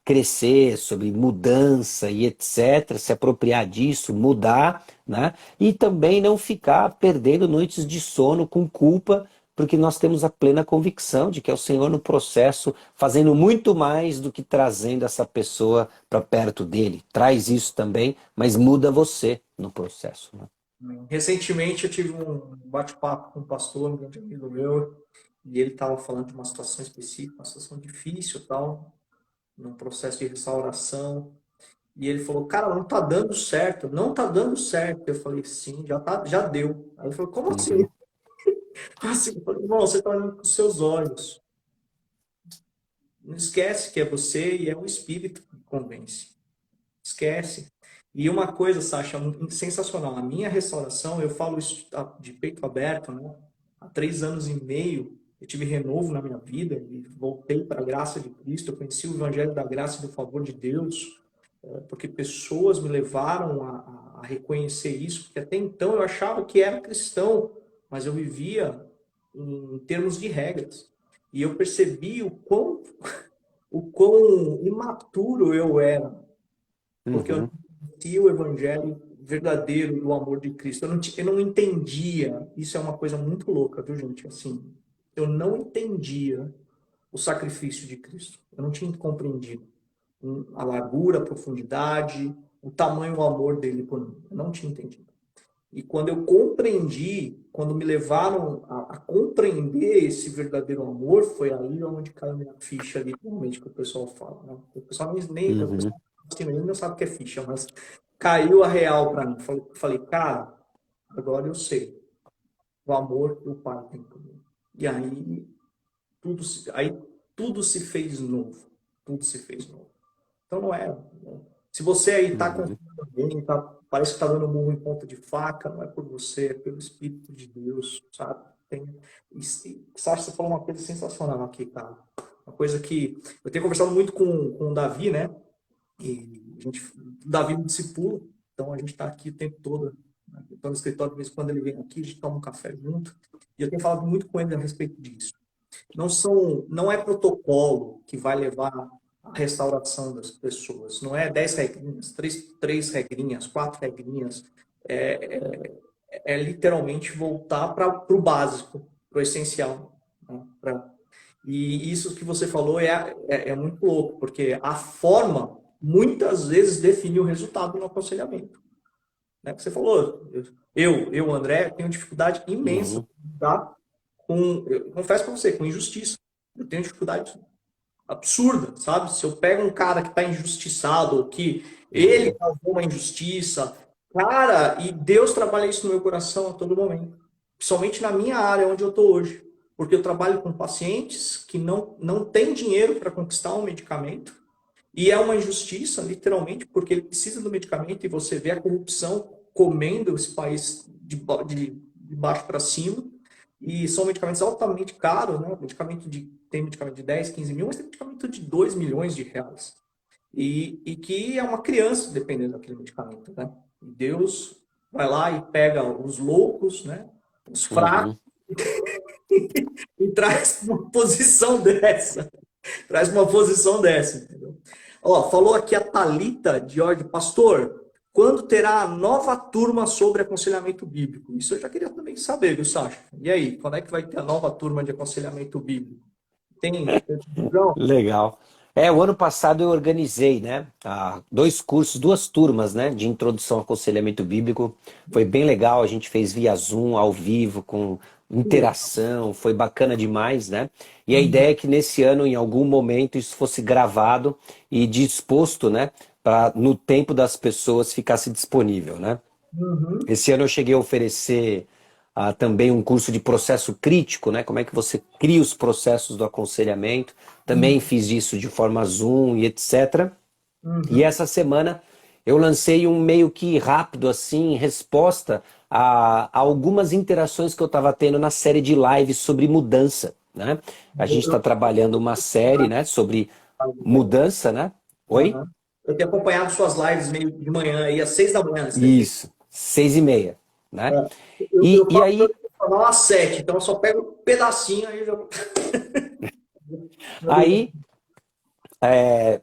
crescer, sobre mudança e etc., se apropriar disso, mudar, né? E também não ficar perdendo noites de sono com culpa, porque nós temos a plena convicção de que é o Senhor no processo, fazendo muito mais do que trazendo essa pessoa para perto dele. Traz isso também, mas muda você no processo, né? Recentemente eu tive um bate-papo com um pastor, um grande amigo meu, e ele estava falando de uma situação específica, uma situação difícil, tal, num processo de restauração. E ele falou, cara, não tá dando certo, não tá dando certo. Eu falei, sim, já tá, já deu. Aí ele falou, como assim? Uhum, Como assim? Eu falei, irmão, você tá olhando com os seus olhos. Não esquece que é você e é o Espírito que convence. Esquece. E uma coisa, Sasha, sensacional. A minha restauração, eu falo isso de peito aberto, né? Há 3 anos e meio, eu tive renovo na minha vida e voltei para a graça de Cristo. Eu conheci o Evangelho da Graça e do Favor de Deus, porque pessoas me levaram a reconhecer isso, porque até então eu achava que era cristão, mas eu vivia em termos de regras. E eu percebi o quão imaturo eu era, porque eu não uhum, conhecia o evangelho verdadeiro do amor de Cristo. Eu não entendia, isso é uma coisa muito louca, viu, gente? Assim, eu não entendia o sacrifício de Cristo. Eu não tinha compreendido a largura, a profundidade, o tamanho, o amor dele por mim. Eu não tinha entendido. E quando eu compreendi, quando me levaram a compreender esse verdadeiro amor, foi aí onde caiu minha ficha, literalmente, que o pessoal fala. Né? O pessoal nem o uhum, pessoal assim, ele não sabe o que é ficha, mas caiu a real para mim. Falei, cara, agora eu sei o amor que o Pai tem por mim. E aí tudo se fez novo. Tudo se fez novo. Então não é. Né? Se você aí está uhum, confiando em alguém, parece que está dando murro em ponta de faca, não é por você, é pelo Espírito de Deus, sabe? Sasha, você falou uma coisa sensacional aqui, cara. Uma coisa que eu tenho conversado muito com o Davi, né? E o Davi me discipula, então a gente está aqui o tempo todo. Né? Estou no escritório, de vez em quando ele vem aqui, a gente toma um café junto. E eu tenho falado muito com ele a respeito disso. Não é protocolo que vai levar à restauração das pessoas. Não é 10 regrinhas, três regrinhas, 4 regrinhas. É literalmente voltar para o básico, para o essencial. Né? E isso que você falou é muito louco, porque a forma muitas vezes define o resultado no aconselhamento. Né? Você falou, André, tenho dificuldade imensa uhum, de lidar eu confesso para você, com injustiça. Eu tenho dificuldade absurda, sabe? Se eu pego um cara que está injustiçado, ou que ele Uhum. causou uma injustiça, cara, e Deus trabalha isso no meu coração a todo momento, principalmente na minha área onde eu estou hoje, porque eu trabalho com pacientes que não têm dinheiro para conquistar um medicamento, e é uma injustiça, literalmente, porque ele precisa do medicamento e você vê a corrupção comendo esse país de baixo para cima. E são medicamentos altamente caros, né? Tem medicamento de 10, 15 mil, mas tem medicamento de 2 milhões de reais. E que é uma criança dependendo daquele medicamento, né? E Deus vai lá e pega os loucos, né? Os fracos Uhum. e traz uma posição dessa. Traz uma posição dessa, entendeu? Ó, falou aqui a Thalita Jorge, pastor, quando terá a nova turma sobre aconselhamento bíblico? Isso eu já queria também saber, viu, Sasha? E aí, quando é que vai ter a nova turma de aconselhamento bíblico? Tem visão? Legal. O ano passado eu organizei, né, dois cursos, duas turmas, né, de introdução ao aconselhamento bíblico. Foi bem legal, a gente fez via Zoom, ao vivo, com interação, foi bacana demais, né? E a ideia é que nesse ano, em algum momento, isso fosse gravado e disposto, né, para no tempo das pessoas ficasse disponível, né? Uhum, Esse ano eu cheguei a oferecer também um curso de processo crítico, né? Como é que você cria os processos do aconselhamento. Também uhum, fiz isso de forma Zoom e etc. E uhum. essa semana eu lancei um meio que rápido, assim, em resposta a algumas interações que eu estava tendo na série de lives sobre mudança, né? A gente está Eu, trabalhando uma série, né, sobre mudança, né? Oi? Aham. Eu tenho acompanhado suas lives meio de manhã, aí às 6 da manhã, você tem feito? Isso, 6h30, É. né? Eu E faço aí, profissional às 7, então eu só pego um pedacinho aí já. aí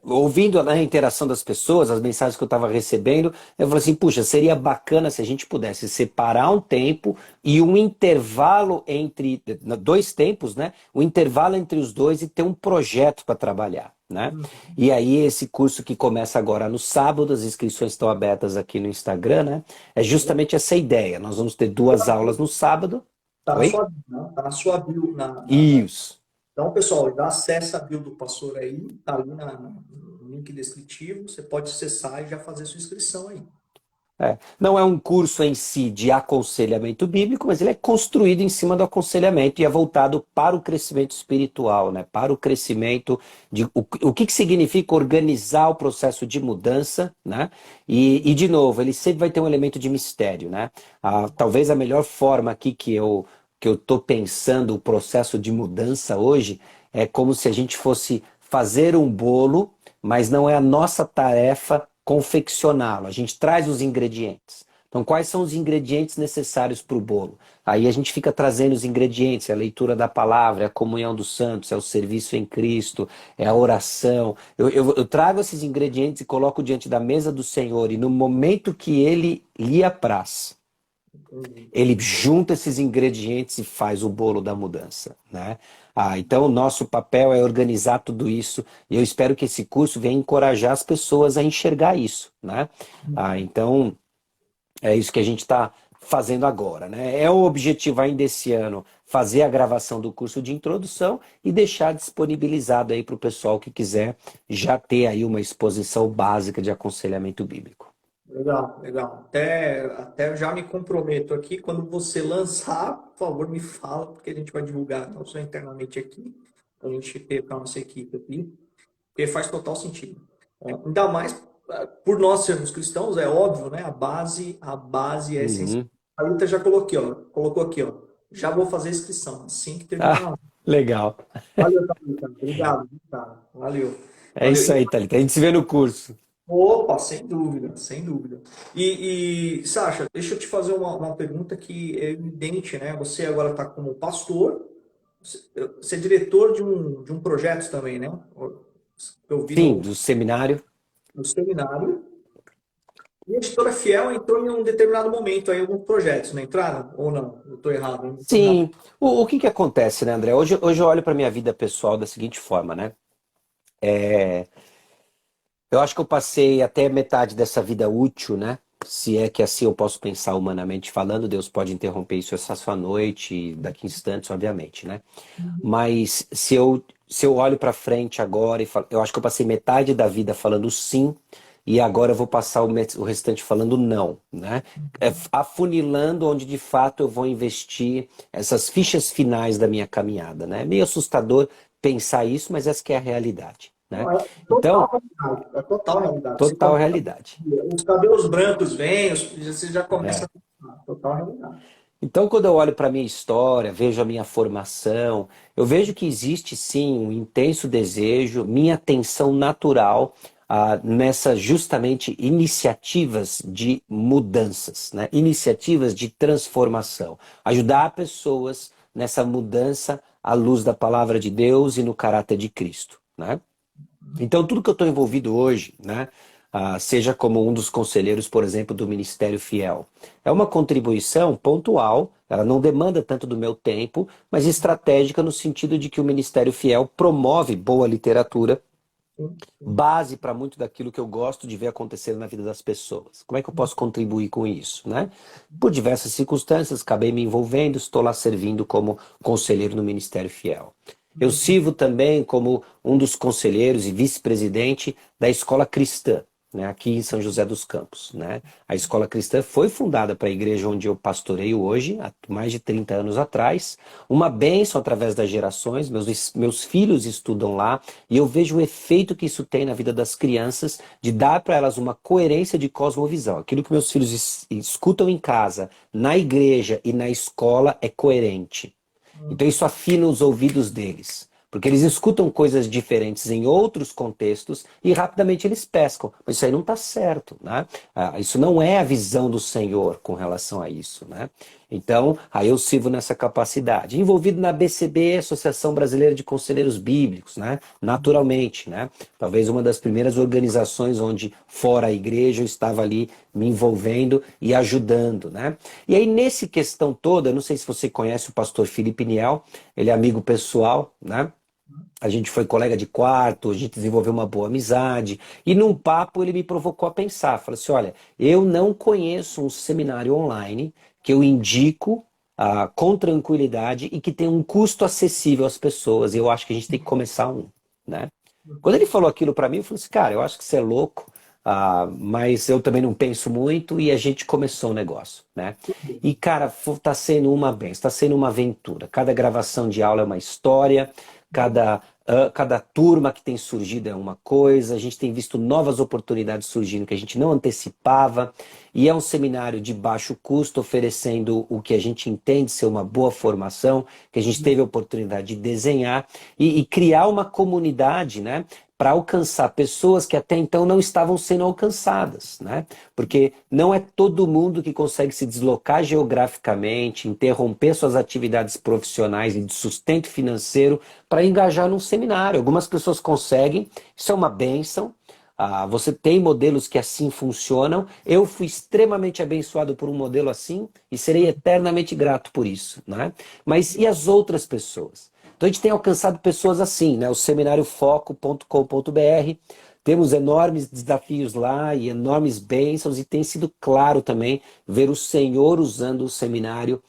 ouvindo a interação das pessoas, as mensagens que eu estava recebendo, eu falei assim, puxa, seria bacana se a gente pudesse separar um tempo e um intervalo entre, dois tempos, né? Um intervalo entre os dois e ter um projeto para trabalhar, né? E aí esse curso que começa agora no sábado, as inscrições estão abertas aqui no Instagram, né? É justamente essa ideia. Nós vamos ter duas aulas no sábado. Tá na Oi? sua bio, né? Tá na sua bio. Isso. Então, pessoal, já acessa a bio do pastor aí, tá ali no link descritivo, você pode acessar e já fazer sua inscrição aí. Não é um curso em si de aconselhamento bíblico, mas ele é construído em cima do aconselhamento e é voltado para o crescimento espiritual, né? Para o crescimento de o que significa organizar o processo de mudança, né? De novo, ele sempre vai ter um elemento de mistério, né? Talvez a melhor forma aqui que eu estou pensando o processo de mudança hoje é como se a gente fosse fazer um bolo, mas não é a nossa tarefa confeccioná-lo. A gente traz os ingredientes. Então, quais são os ingredientes necessários para o bolo? Aí a gente fica trazendo os ingredientes, é a leitura da palavra, é a comunhão dos santos, é o serviço em Cristo, é a oração. Eu trago esses ingredientes e coloco diante da mesa do Senhor, e no momento que ele lhe apraz, Entendi. ele junta esses ingredientes e faz o bolo da mudança, né? Então, o nosso papel é organizar tudo isso e eu espero que esse curso venha encorajar as pessoas a enxergar isso, né? Então, é isso que a gente está fazendo agora, né? É o objetivo ainda esse ano fazer a gravação do curso de introdução e deixar disponibilizado aí para o pessoal que quiser já ter aí uma exposição básica de aconselhamento bíblico. Legal, legal. Até eu já me comprometo aqui. Quando você lançar, por favor, me fala, porque a gente vai divulgar não só internamente aqui, a gente ter para a nossa equipe aqui, porque faz total sentido. Ainda mais por nós sermos cristãos, é óbvio, né? A base é essencial. Uhum. A Rita já colocou aqui, ó. Já vou fazer a inscrição, assim que terminar a Ah, aula. legal. Valeu, Thalita. Obrigado, viu, cara. Valeu. É Valeu. isso aí, Thalita. A gente se vê no curso. Opa, sem dúvida, sem dúvida. Sasha, deixa eu te fazer uma pergunta que é evidente, né? Você agora está como pastor, você é diretor de um projeto também, né? Eu vi Sim, no, do seminário. no seminário. E a editora Fiel entrou em um determinado momento aí, alguns projetos, não entraram? Ou não? Eu estou errado, em determinado. Sim. O que que acontece, né, André? Hoje eu olho para minha vida pessoal da seguinte forma, né? Eu acho que eu passei até metade dessa vida útil, né? Se é que assim eu posso pensar humanamente falando, Deus pode interromper isso essa sua noite, daqui a instantes, obviamente, né? Mas se eu olho para frente agora e falo, eu acho que eu passei metade da vida falando sim e agora eu vou passar o restante falando não, né? Afunilando onde de fato eu vou investir essas fichas finais da minha caminhada, né? É meio assustador pensar isso, mas essa que é a realidade, né? Não, é total Então, realidade. É total realidade. Você total começa, realidade. os cabelos brancos vêm, você já começa É. a pensar. Total realidade. Então, quando eu olho para a minha história, vejo a minha formação, eu vejo que existe sim um intenso desejo, minha atenção natural nessas justamente iniciativas de mudanças, né? Iniciativas de transformação. Ajudar pessoas nessa mudança à luz da palavra de Deus e no caráter de Cristo, né? Então, tudo que eu estou envolvido hoje, né, seja como um dos conselheiros, por exemplo, do Ministério Fiel, é uma contribuição pontual, ela não demanda tanto do meu tempo, mas estratégica no sentido de que o Ministério Fiel promove boa literatura, Sim, sim. base para muito daquilo que eu gosto de ver acontecer na vida das pessoas. Como é que eu posso contribuir com isso, né? Por diversas circunstâncias, acabei me envolvendo, estou lá servindo como conselheiro no Ministério Fiel. Eu sirvo também como um dos conselheiros e vice-presidente da Escola Cristã, né, aqui em São José dos Campos, né? A Escola Cristã foi fundada para a igreja onde eu pastoreio hoje, há mais de 30 anos atrás, uma bênção através das gerações, meus filhos estudam lá, e eu vejo o efeito que isso tem na vida das crianças, de dar para elas uma coerência de cosmovisão. Aquilo que meus filhos escutam em casa, na igreja e na escola é coerente. Então isso afina os ouvidos deles, porque eles escutam coisas diferentes em outros contextos e rapidamente eles pescam. Mas isso aí não está certo, né? Isso não é a visão do Senhor com relação a isso, né? Então, aí eu sirvo nessa capacidade. Envolvido na BCB, Associação Brasileira de Conselheiros Bíblicos, né? Naturalmente, né? Talvez uma das primeiras organizações onde, fora a igreja, eu estava ali me envolvendo e ajudando, né? E aí, nesse questão toda, não sei se você conhece o pastor Felipe Niel, ele é amigo pessoal, né? A gente foi colega de quarto, a gente desenvolveu uma boa amizade. E num papo ele me provocou a pensar. Falou assim: olha, eu não conheço um seminário online que eu indico com tranquilidade e que tem um custo acessível às pessoas. Eu acho que a gente tem que começar um, né? Quando ele falou aquilo para mim, eu falei assim: cara, eu acho que você é louco, mas eu também não penso muito e a gente começou o negócio, né? E, cara, tá sendo uma benção, tá sendo uma aventura. Cada gravação de aula é uma história, cada turma que tem surgido é uma coisa, a gente tem visto novas oportunidades surgindo que a gente não antecipava, e é um seminário de baixo custo, oferecendo o que a gente entende ser uma boa formação, que a gente teve a oportunidade de desenhar e criar uma comunidade, né? Para alcançar pessoas que até então não estavam sendo alcançadas, né? Porque não é todo mundo que consegue se deslocar geograficamente, interromper suas atividades profissionais e de sustento financeiro para engajar num seminário. Algumas pessoas conseguem, isso é uma bênção. Você tem modelos que assim funcionam. Eu fui extremamente abençoado por um modelo assim e serei eternamente grato por isso, né? Mas e as outras pessoas? Então a gente tem alcançado pessoas assim, né? O seminariofoco.com.br. Temos enormes desafios lá e enormes bênçãos, e tem sido claro também ver o Senhor usando o seminário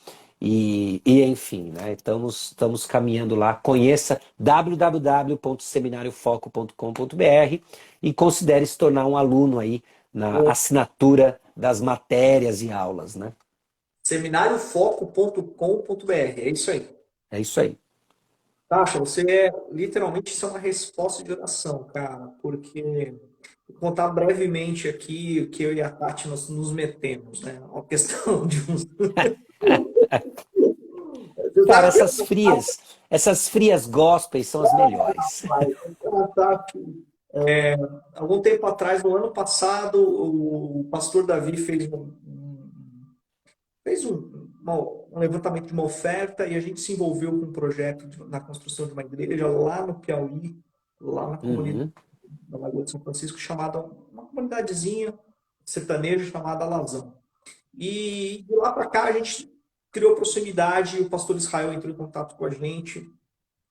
enfim, né? Estamos caminhando lá. Conheça www.seminariofoco.com.br e considere se tornar um aluno aí na O assinatura das matérias e aulas, né? seminariofoco.com.br, é isso aí. É isso aí. Tasha, você é literalmente isso é uma resposta de oração, cara, porque vou contar brevemente aqui o que eu e a Tati nós nos metemos, né? Uma questão de uns. Você Cara, sabe que essas frias gospels são as melhores. a Tati, algum tempo atrás, no ano passado, o pastor Davi fez um levantamento de uma oferta e a gente se envolveu com um projeto na construção de uma igreja lá no Piauí, lá na comunidade Uhum. da Lagoa de São Francisco, chamada, uma comunidadezinha sertaneja chamada Lazão. E de lá para cá a gente criou proximidade, o pastor Israel entrou em contato com a gente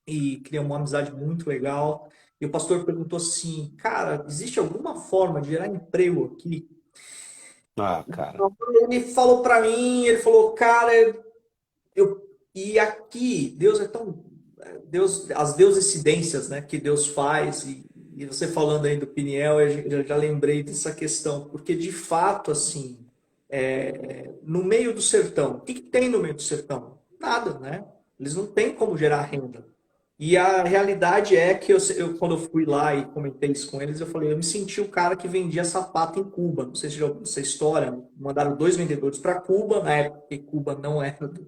e criou uma amizade muito legal. E o pastor perguntou assim, cara, existe alguma forma de gerar emprego aqui? Ah, cara. Então, ele falou para mim, ele falou, cara, eu e aqui Deus é tão Deus, as deusescidências, né, que Deus faz, e você falando aí do Peniel, eu já lembrei dessa questão, porque de fato, assim, no meio do sertão, o que que tem no meio do sertão? Nada, né? Eles não têm como gerar renda. E a realidade é que quando eu fui lá e comentei isso com eles, eu falei, eu me senti o cara que vendia sapato em Cuba. Não sei se já ouviu essa história. Mandaram dois vendedores para Cuba, na época que Cuba não era do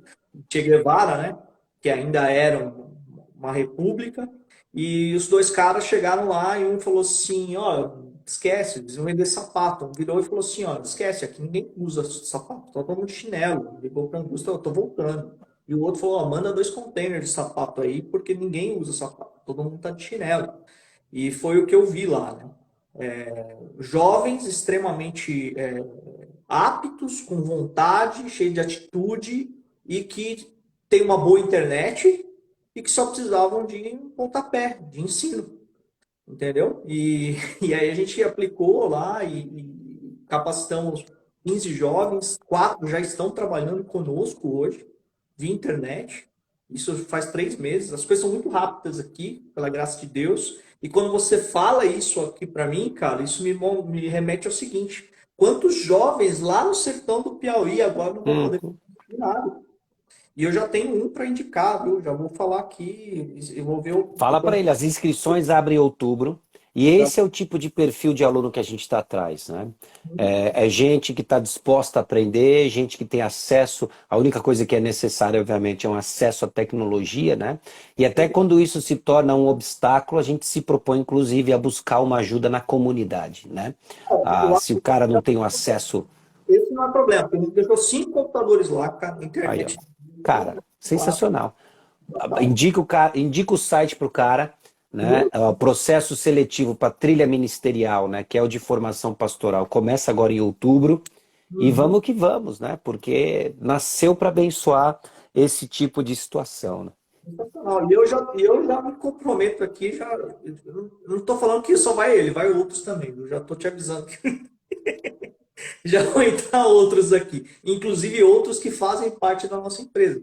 Che Guevara, né? Que ainda era uma república. E os dois caras chegaram lá e um falou assim, ó, esquece, eles vão vender sapato. Um virou e falou assim, ó, esquece, aqui ninguém usa sapato, tá todo mundo de chinelo. Ligou para a Augusta, eu tô voltando. E o outro falou, ó, manda 2 containers de sapato aí, porque ninguém usa sapato, todo mundo tá de chinelo. E foi o que eu vi lá, né? Jovens extremamente aptos, com vontade, cheios de atitude e que têm uma boa internet e que só precisavam de um pontapé, de ensino, entendeu? E aí a gente aplicou lá e capacitamos 15 jovens, 4 já estão trabalhando conosco hoje, via internet. Isso faz 3 meses. As coisas são muito rápidas aqui, pela graça de Deus. E quando você fala isso aqui para mim, cara, isso me remete ao seguinte: quantos jovens lá no sertão do Piauí agora não vão poder Uhum. fazer nada? E eu já tenho um para indicar, viu? Já vou falar aqui, eu vou ver Fala para ele, as inscrições abrem em outubro, e esse é o tipo de perfil de aluno que a gente está atrás, né? É gente que está disposta a aprender, gente que tem acesso, a única coisa que é necessária, obviamente, é um acesso à tecnologia, né? E até quando isso se torna um obstáculo, a gente se propõe, inclusive, a buscar uma ajuda na comunidade, né? eu Ah, acho se o cara não tem o acesso, que esse não é problema, porque a gente deixou 5 computadores lá, cara, na aí, ó, internet. cara, sensacional. Total. Indica o site para o cara, né? O processo seletivo para trilha ministerial, né? Que é o de formação pastoral. Começa agora em outubro e Uhum. vamos que vamos, né? Porque nasceu para abençoar esse tipo de situação, né? Sensacional. E eu já me comprometo aqui, já, eu não estou falando que só vai ele, vai outros também. Eu já estou te avisando que já vão entrar outros aqui. Inclusive outros que fazem parte da nossa empresa.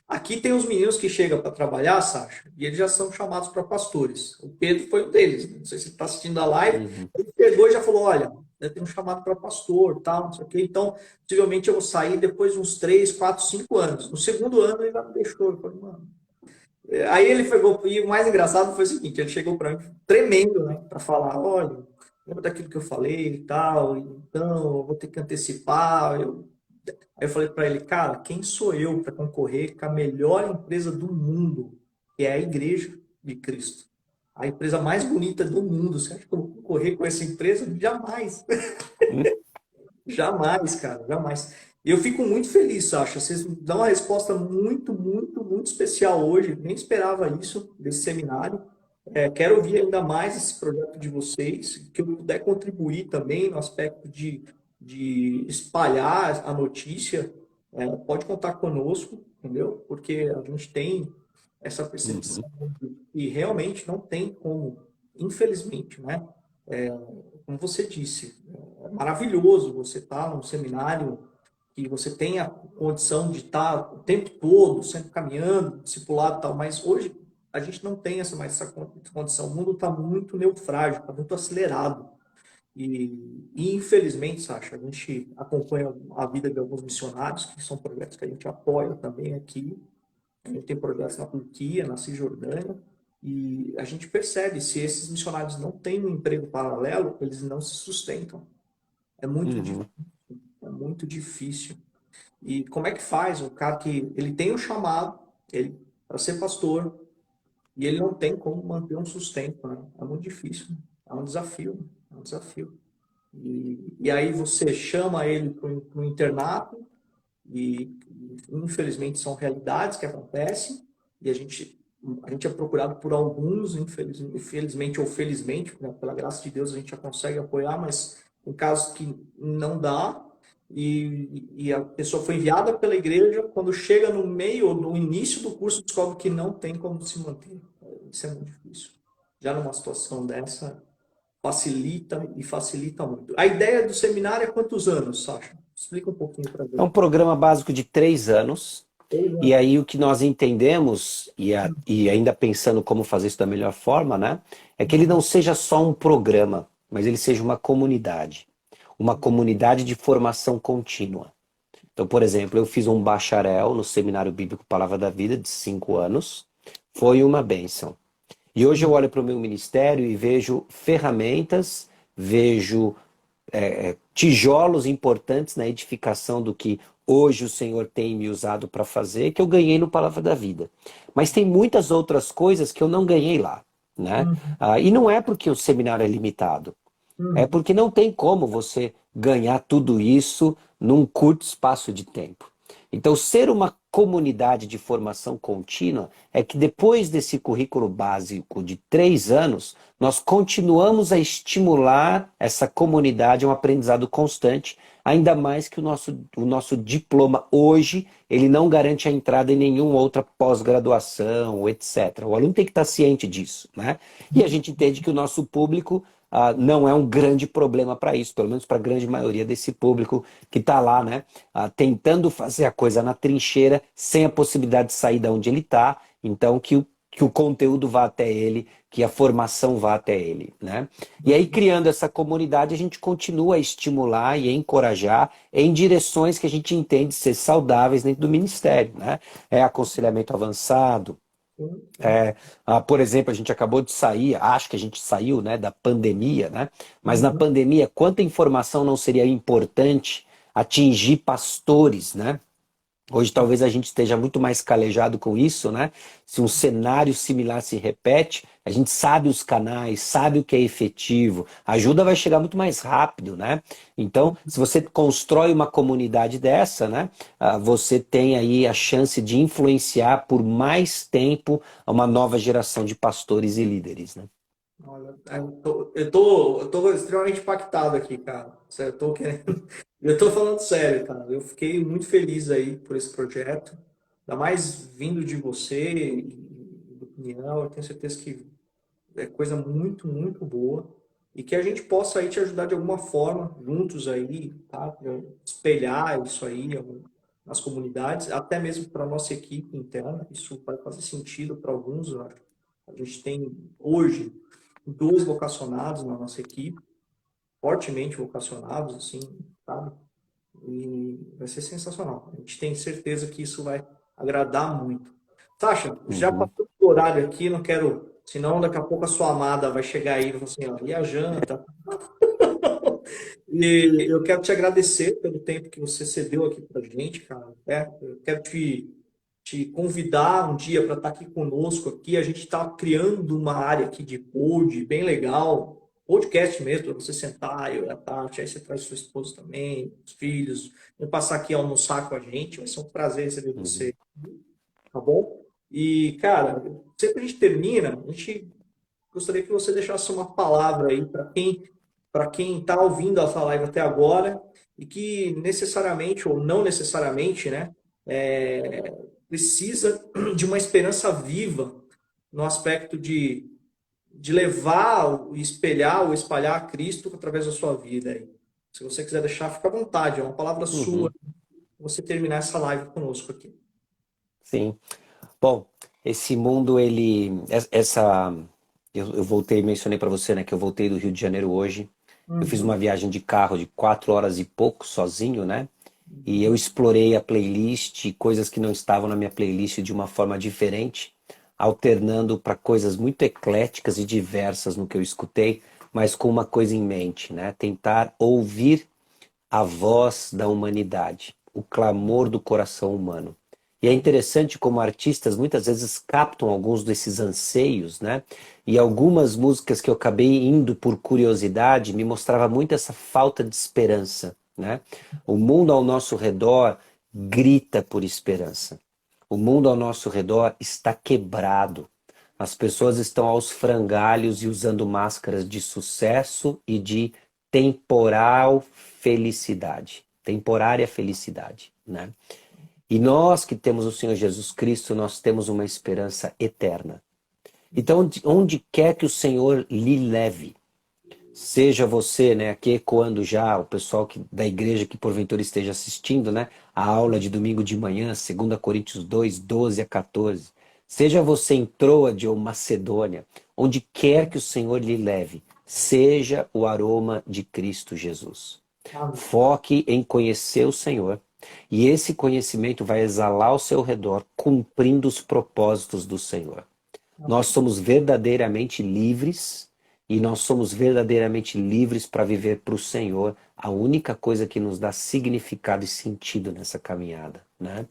Aqui tem os meninos que chegam para trabalhar, Sasha, e eles já são chamados para pastores. O Pedro foi um deles. Não sei se ele está assistindo a live. Uhum. Ele pegou e já falou: olha, eu tenho um chamado para pastor, tal, não sei o quê. Então, possivelmente eu vou sair depois de uns 3, 4, 5 anos. No segundo ano ele já me deixou. Eu falei, mano. Aí ele pegou, e o mais engraçado foi o seguinte: ele chegou para mim tremendo, né, para falar: olha, lembra daquilo que eu falei e tal, então eu vou ter que antecipar. Aí eu falei para ele: cara, quem sou eu para concorrer com a melhor empresa do mundo, que é a Igreja de Cristo? A empresa mais bonita do mundo. Você acha que eu vou concorrer com essa empresa? Jamais. Jamais, cara, jamais. E eu fico muito feliz, Sasha. Vocês me dão uma resposta muito, muito, muito especial hoje. Nem esperava isso desse seminário. Quero ouvir ainda mais esse projeto de vocês, que eu puder contribuir também no aspecto de espalhar a notícia. Pode contar conosco, entendeu? Porque a gente tem essa percepção Uhum. e realmente não tem como, infelizmente, né? Como você disse, é maravilhoso você estar num seminário que você tenha condição de estar o tempo todo sempre caminhando, discipulado e tal, mas hoje a gente não tem essa condição. O mundo está muito neufrágil, está muito acelerado. E infelizmente, Sasha, a gente acompanha a vida de alguns missionários, que são projetos que a gente apoia também aqui. A gente tem projetos na Turquia, na Cisjordânia, e a gente percebe se esses missionários não têm um emprego paralelo, eles não se sustentam. É muito difícil, Uhum. é muito difícil. E como é que faz o cara que ele tem um chamado, ele para ser pastor, e ele não tem como manter um sustento, né? É muito difícil, né? É um desafio, né? É um desafio. E aí você chama ele para o internato, e infelizmente são realidades que acontecem, e a gente é procurado por alguns, infelizmente ou felizmente, né? Pela graça de Deus a gente já consegue apoiar, mas em casos que não dá, e a pessoa foi enviada pela igreja, quando chega no meio ou no início do curso, descobre que não tem como se manter. Isso é muito difícil. Já numa situação dessa, facilita e facilita muito. A ideia do seminário é quantos anos, Sasha? Explica um pouquinho para É um gente. programa básico de 3 anos. E aí o que nós entendemos, e ainda pensando como fazer isso da melhor forma, né? É que ele não seja só um programa, mas ele seja uma comunidade de formação contínua. Então, por exemplo, eu fiz um bacharel no Seminário Bíblico Palavra da Vida de 5 anos. Foi uma bênção. E hoje eu olho para o meu ministério e vejo ferramentas, vejo tijolos importantes na edificação do que hoje o Senhor tem me usado para fazer, que eu ganhei no Palavra da Vida. Mas tem muitas outras coisas que eu não ganhei lá, né? E não é porque o seminário é limitado. É porque não tem como você ganhar tudo isso num curto espaço de tempo. Então, ser uma comunidade de formação contínua é que depois desse currículo básico de 3 anos, nós continuamos a estimular essa comunidade a um aprendizado constante, ainda mais que o nosso diploma hoje, ele não garante a entrada em nenhuma outra pós-graduação, etc. O aluno tem que estar ciente disso, né? E a gente entende que o nosso público não é um grande problema para isso, pelo menos para a grande maioria desse público que está lá, né, tentando fazer a coisa na trincheira, sem a possibilidade de sair de onde ele está, então que o conteúdo vá até ele, que a formação vá até ele, né? E aí, criando essa comunidade, a gente continua a estimular e a encorajar em direções que a gente entende ser saudáveis dentro do ministério, né? É aconselhamento avançado, por exemplo, a gente acabou de sair, acho que a gente saiu, né, da pandemia, né? Mas na pandemia, quanta informação não seria importante atingir pastores, né? Hoje talvez a gente esteja muito mais calejado com isso, né? Se um cenário similar se repete, a gente sabe os canais, sabe o que é efetivo, a ajuda vai chegar muito mais rápido, né? Então, se você constrói uma comunidade dessa, né? Você tem aí a chance de influenciar por mais tempo uma nova geração de pastores e líderes, né? Olha, eu tô extremamente impactado aqui, cara. Sério, eu tô querendo. Eu tô falando sério, cara. Eu fiquei muito feliz aí por esse projeto. Ainda mais vindo de você e do Pinhão. Eu tenho certeza que é coisa muito, muito boa. E que a gente possa aí te ajudar de alguma forma, juntos aí, tá? Pra espelhar isso aí nas comunidades, até mesmo para a nossa equipe interna. Isso vai fazer sentido para alguns, eu acho. A gente tem hoje 2 vocacionados na nossa equipe, fortemente vocacionados, assim, sabe? E vai ser sensacional. A gente tem certeza que isso vai agradar muito. Sasha, já Uhum. passou o horário aqui, não quero, senão daqui a pouco a sua amada vai chegar aí e vai falar assim, ó, e a janta? E eu quero te agradecer pelo tempo que você cedeu aqui pra gente, cara. Eu quero te convidar um dia para estar aqui conosco aqui. A gente está criando uma área aqui de pod, bem legal. Podcast mesmo, para você sentar, eu e a Tati, aí você traz sua esposa também, os filhos, vem passar aqui a almoçar com a gente, vai ser um prazer receber Uhum. você, tá bom? E, cara, sempre a gente termina, a gente gostaria que você deixasse uma palavra aí para quem está ouvindo essa live até agora e que necessariamente ou não necessariamente, né, precisa de uma esperança viva no aspecto de levar e espelhar ou espalhar Cristo através da sua vida aí. Se você quiser deixar, fica à vontade, é uma palavra sua, Uhum. você terminar essa live conosco aqui. Sim. Bom, esse mundo, eu voltei, mencionei para você, né, que eu voltei do Rio de Janeiro hoje. Eu fiz uma Uhum, viagem de carro de 4 horas e pouco, sozinho, né? E eu explorei a playlist, coisas que não estavam na minha playlist de uma forma diferente, alternando para coisas muito ecléticas e diversas no que eu escutei, mas com uma coisa em mente, né? Tentar ouvir a voz da humanidade, o clamor do coração humano. E é interessante como artistas muitas vezes captam alguns desses anseios, né? E algumas músicas que eu acabei indo por curiosidade me mostrava muito essa falta de esperança, né? O mundo ao nosso redor grita por esperança. O mundo ao nosso redor está quebrado. As pessoas estão aos frangalhos e usando máscaras de sucesso e de temporal felicidade, temporária felicidade, né? E nós que temos o Senhor Jesus Cristo, nós temos uma esperança eterna. Então, onde quer que o Senhor lhe leve, Seja você, né, aqui ecoando já o pessoal da igreja que porventura esteja assistindo, né, a aula de domingo de manhã, 2 Coríntios 2, 12 a 14. Seja você em Troade ou Macedônia, onde quer que o Senhor lhe leve, seja o aroma de Cristo Jesus. Amém. Foque em conhecer o Senhor, e esse conhecimento vai exalar ao seu redor, cumprindo os propósitos do Senhor. Nós Amém. somos verdadeiramente livres e nós somos verdadeiramente livres para viver para o Senhor, a única coisa que nos dá significado e sentido nessa caminhada, né?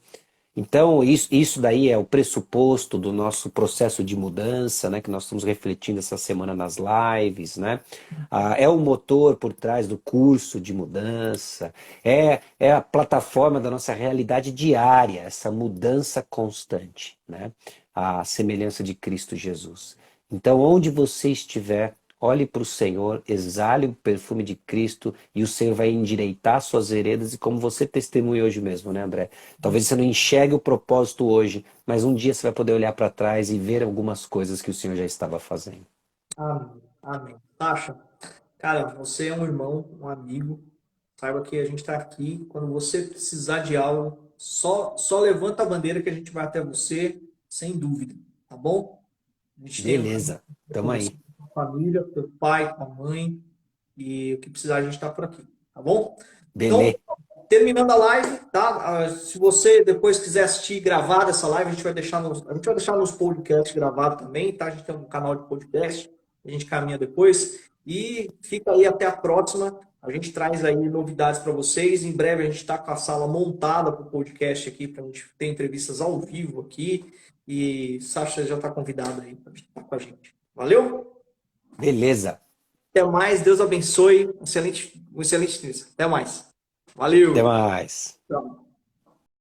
Então, isso daí é o pressuposto do nosso processo de mudança, né, que nós estamos refletindo essa semana nas lives, né? É o motor por trás do curso de mudança, é a plataforma da nossa realidade diária, essa mudança constante, né? A semelhança de Cristo Jesus. Então, onde você estiver, olhe para o Senhor, exale o perfume de Cristo e o Senhor vai endireitar suas veredas, e como você testemunha hoje mesmo, né, André? Talvez você não enxergue o propósito hoje, mas um dia você vai poder olhar para trás e ver algumas coisas que o Senhor já estava fazendo. Amém. Amém. Sasha, cara, você é um irmão, um amigo. Saiba que a gente está aqui. Quando você precisar de algo, só levanta a bandeira que a gente vai até você, sem dúvida. Tá bom? A gente tem um carinho Beleza, com tamo você, aí. com a família, com o pai, com a mãe. E o que precisar, a gente está por aqui. Tá bom? Então, Beleza. terminando a live, tá? Se você depois quiser assistir gravada essa live, a gente vai deixar nos podcasts gravado também, tá? A gente tem um canal de podcast, a gente caminha depois. E fica aí até a próxima. A gente traz aí novidades para vocês. Em breve a gente está com a sala montada para o podcast aqui, para a gente ter entrevistas ao vivo aqui. E Sasha já está convidado aí para estar com a gente. Valeu? Beleza. Até mais. Deus abençoe. Um excelente dia. Até mais. Até Valeu. mais. Tchau.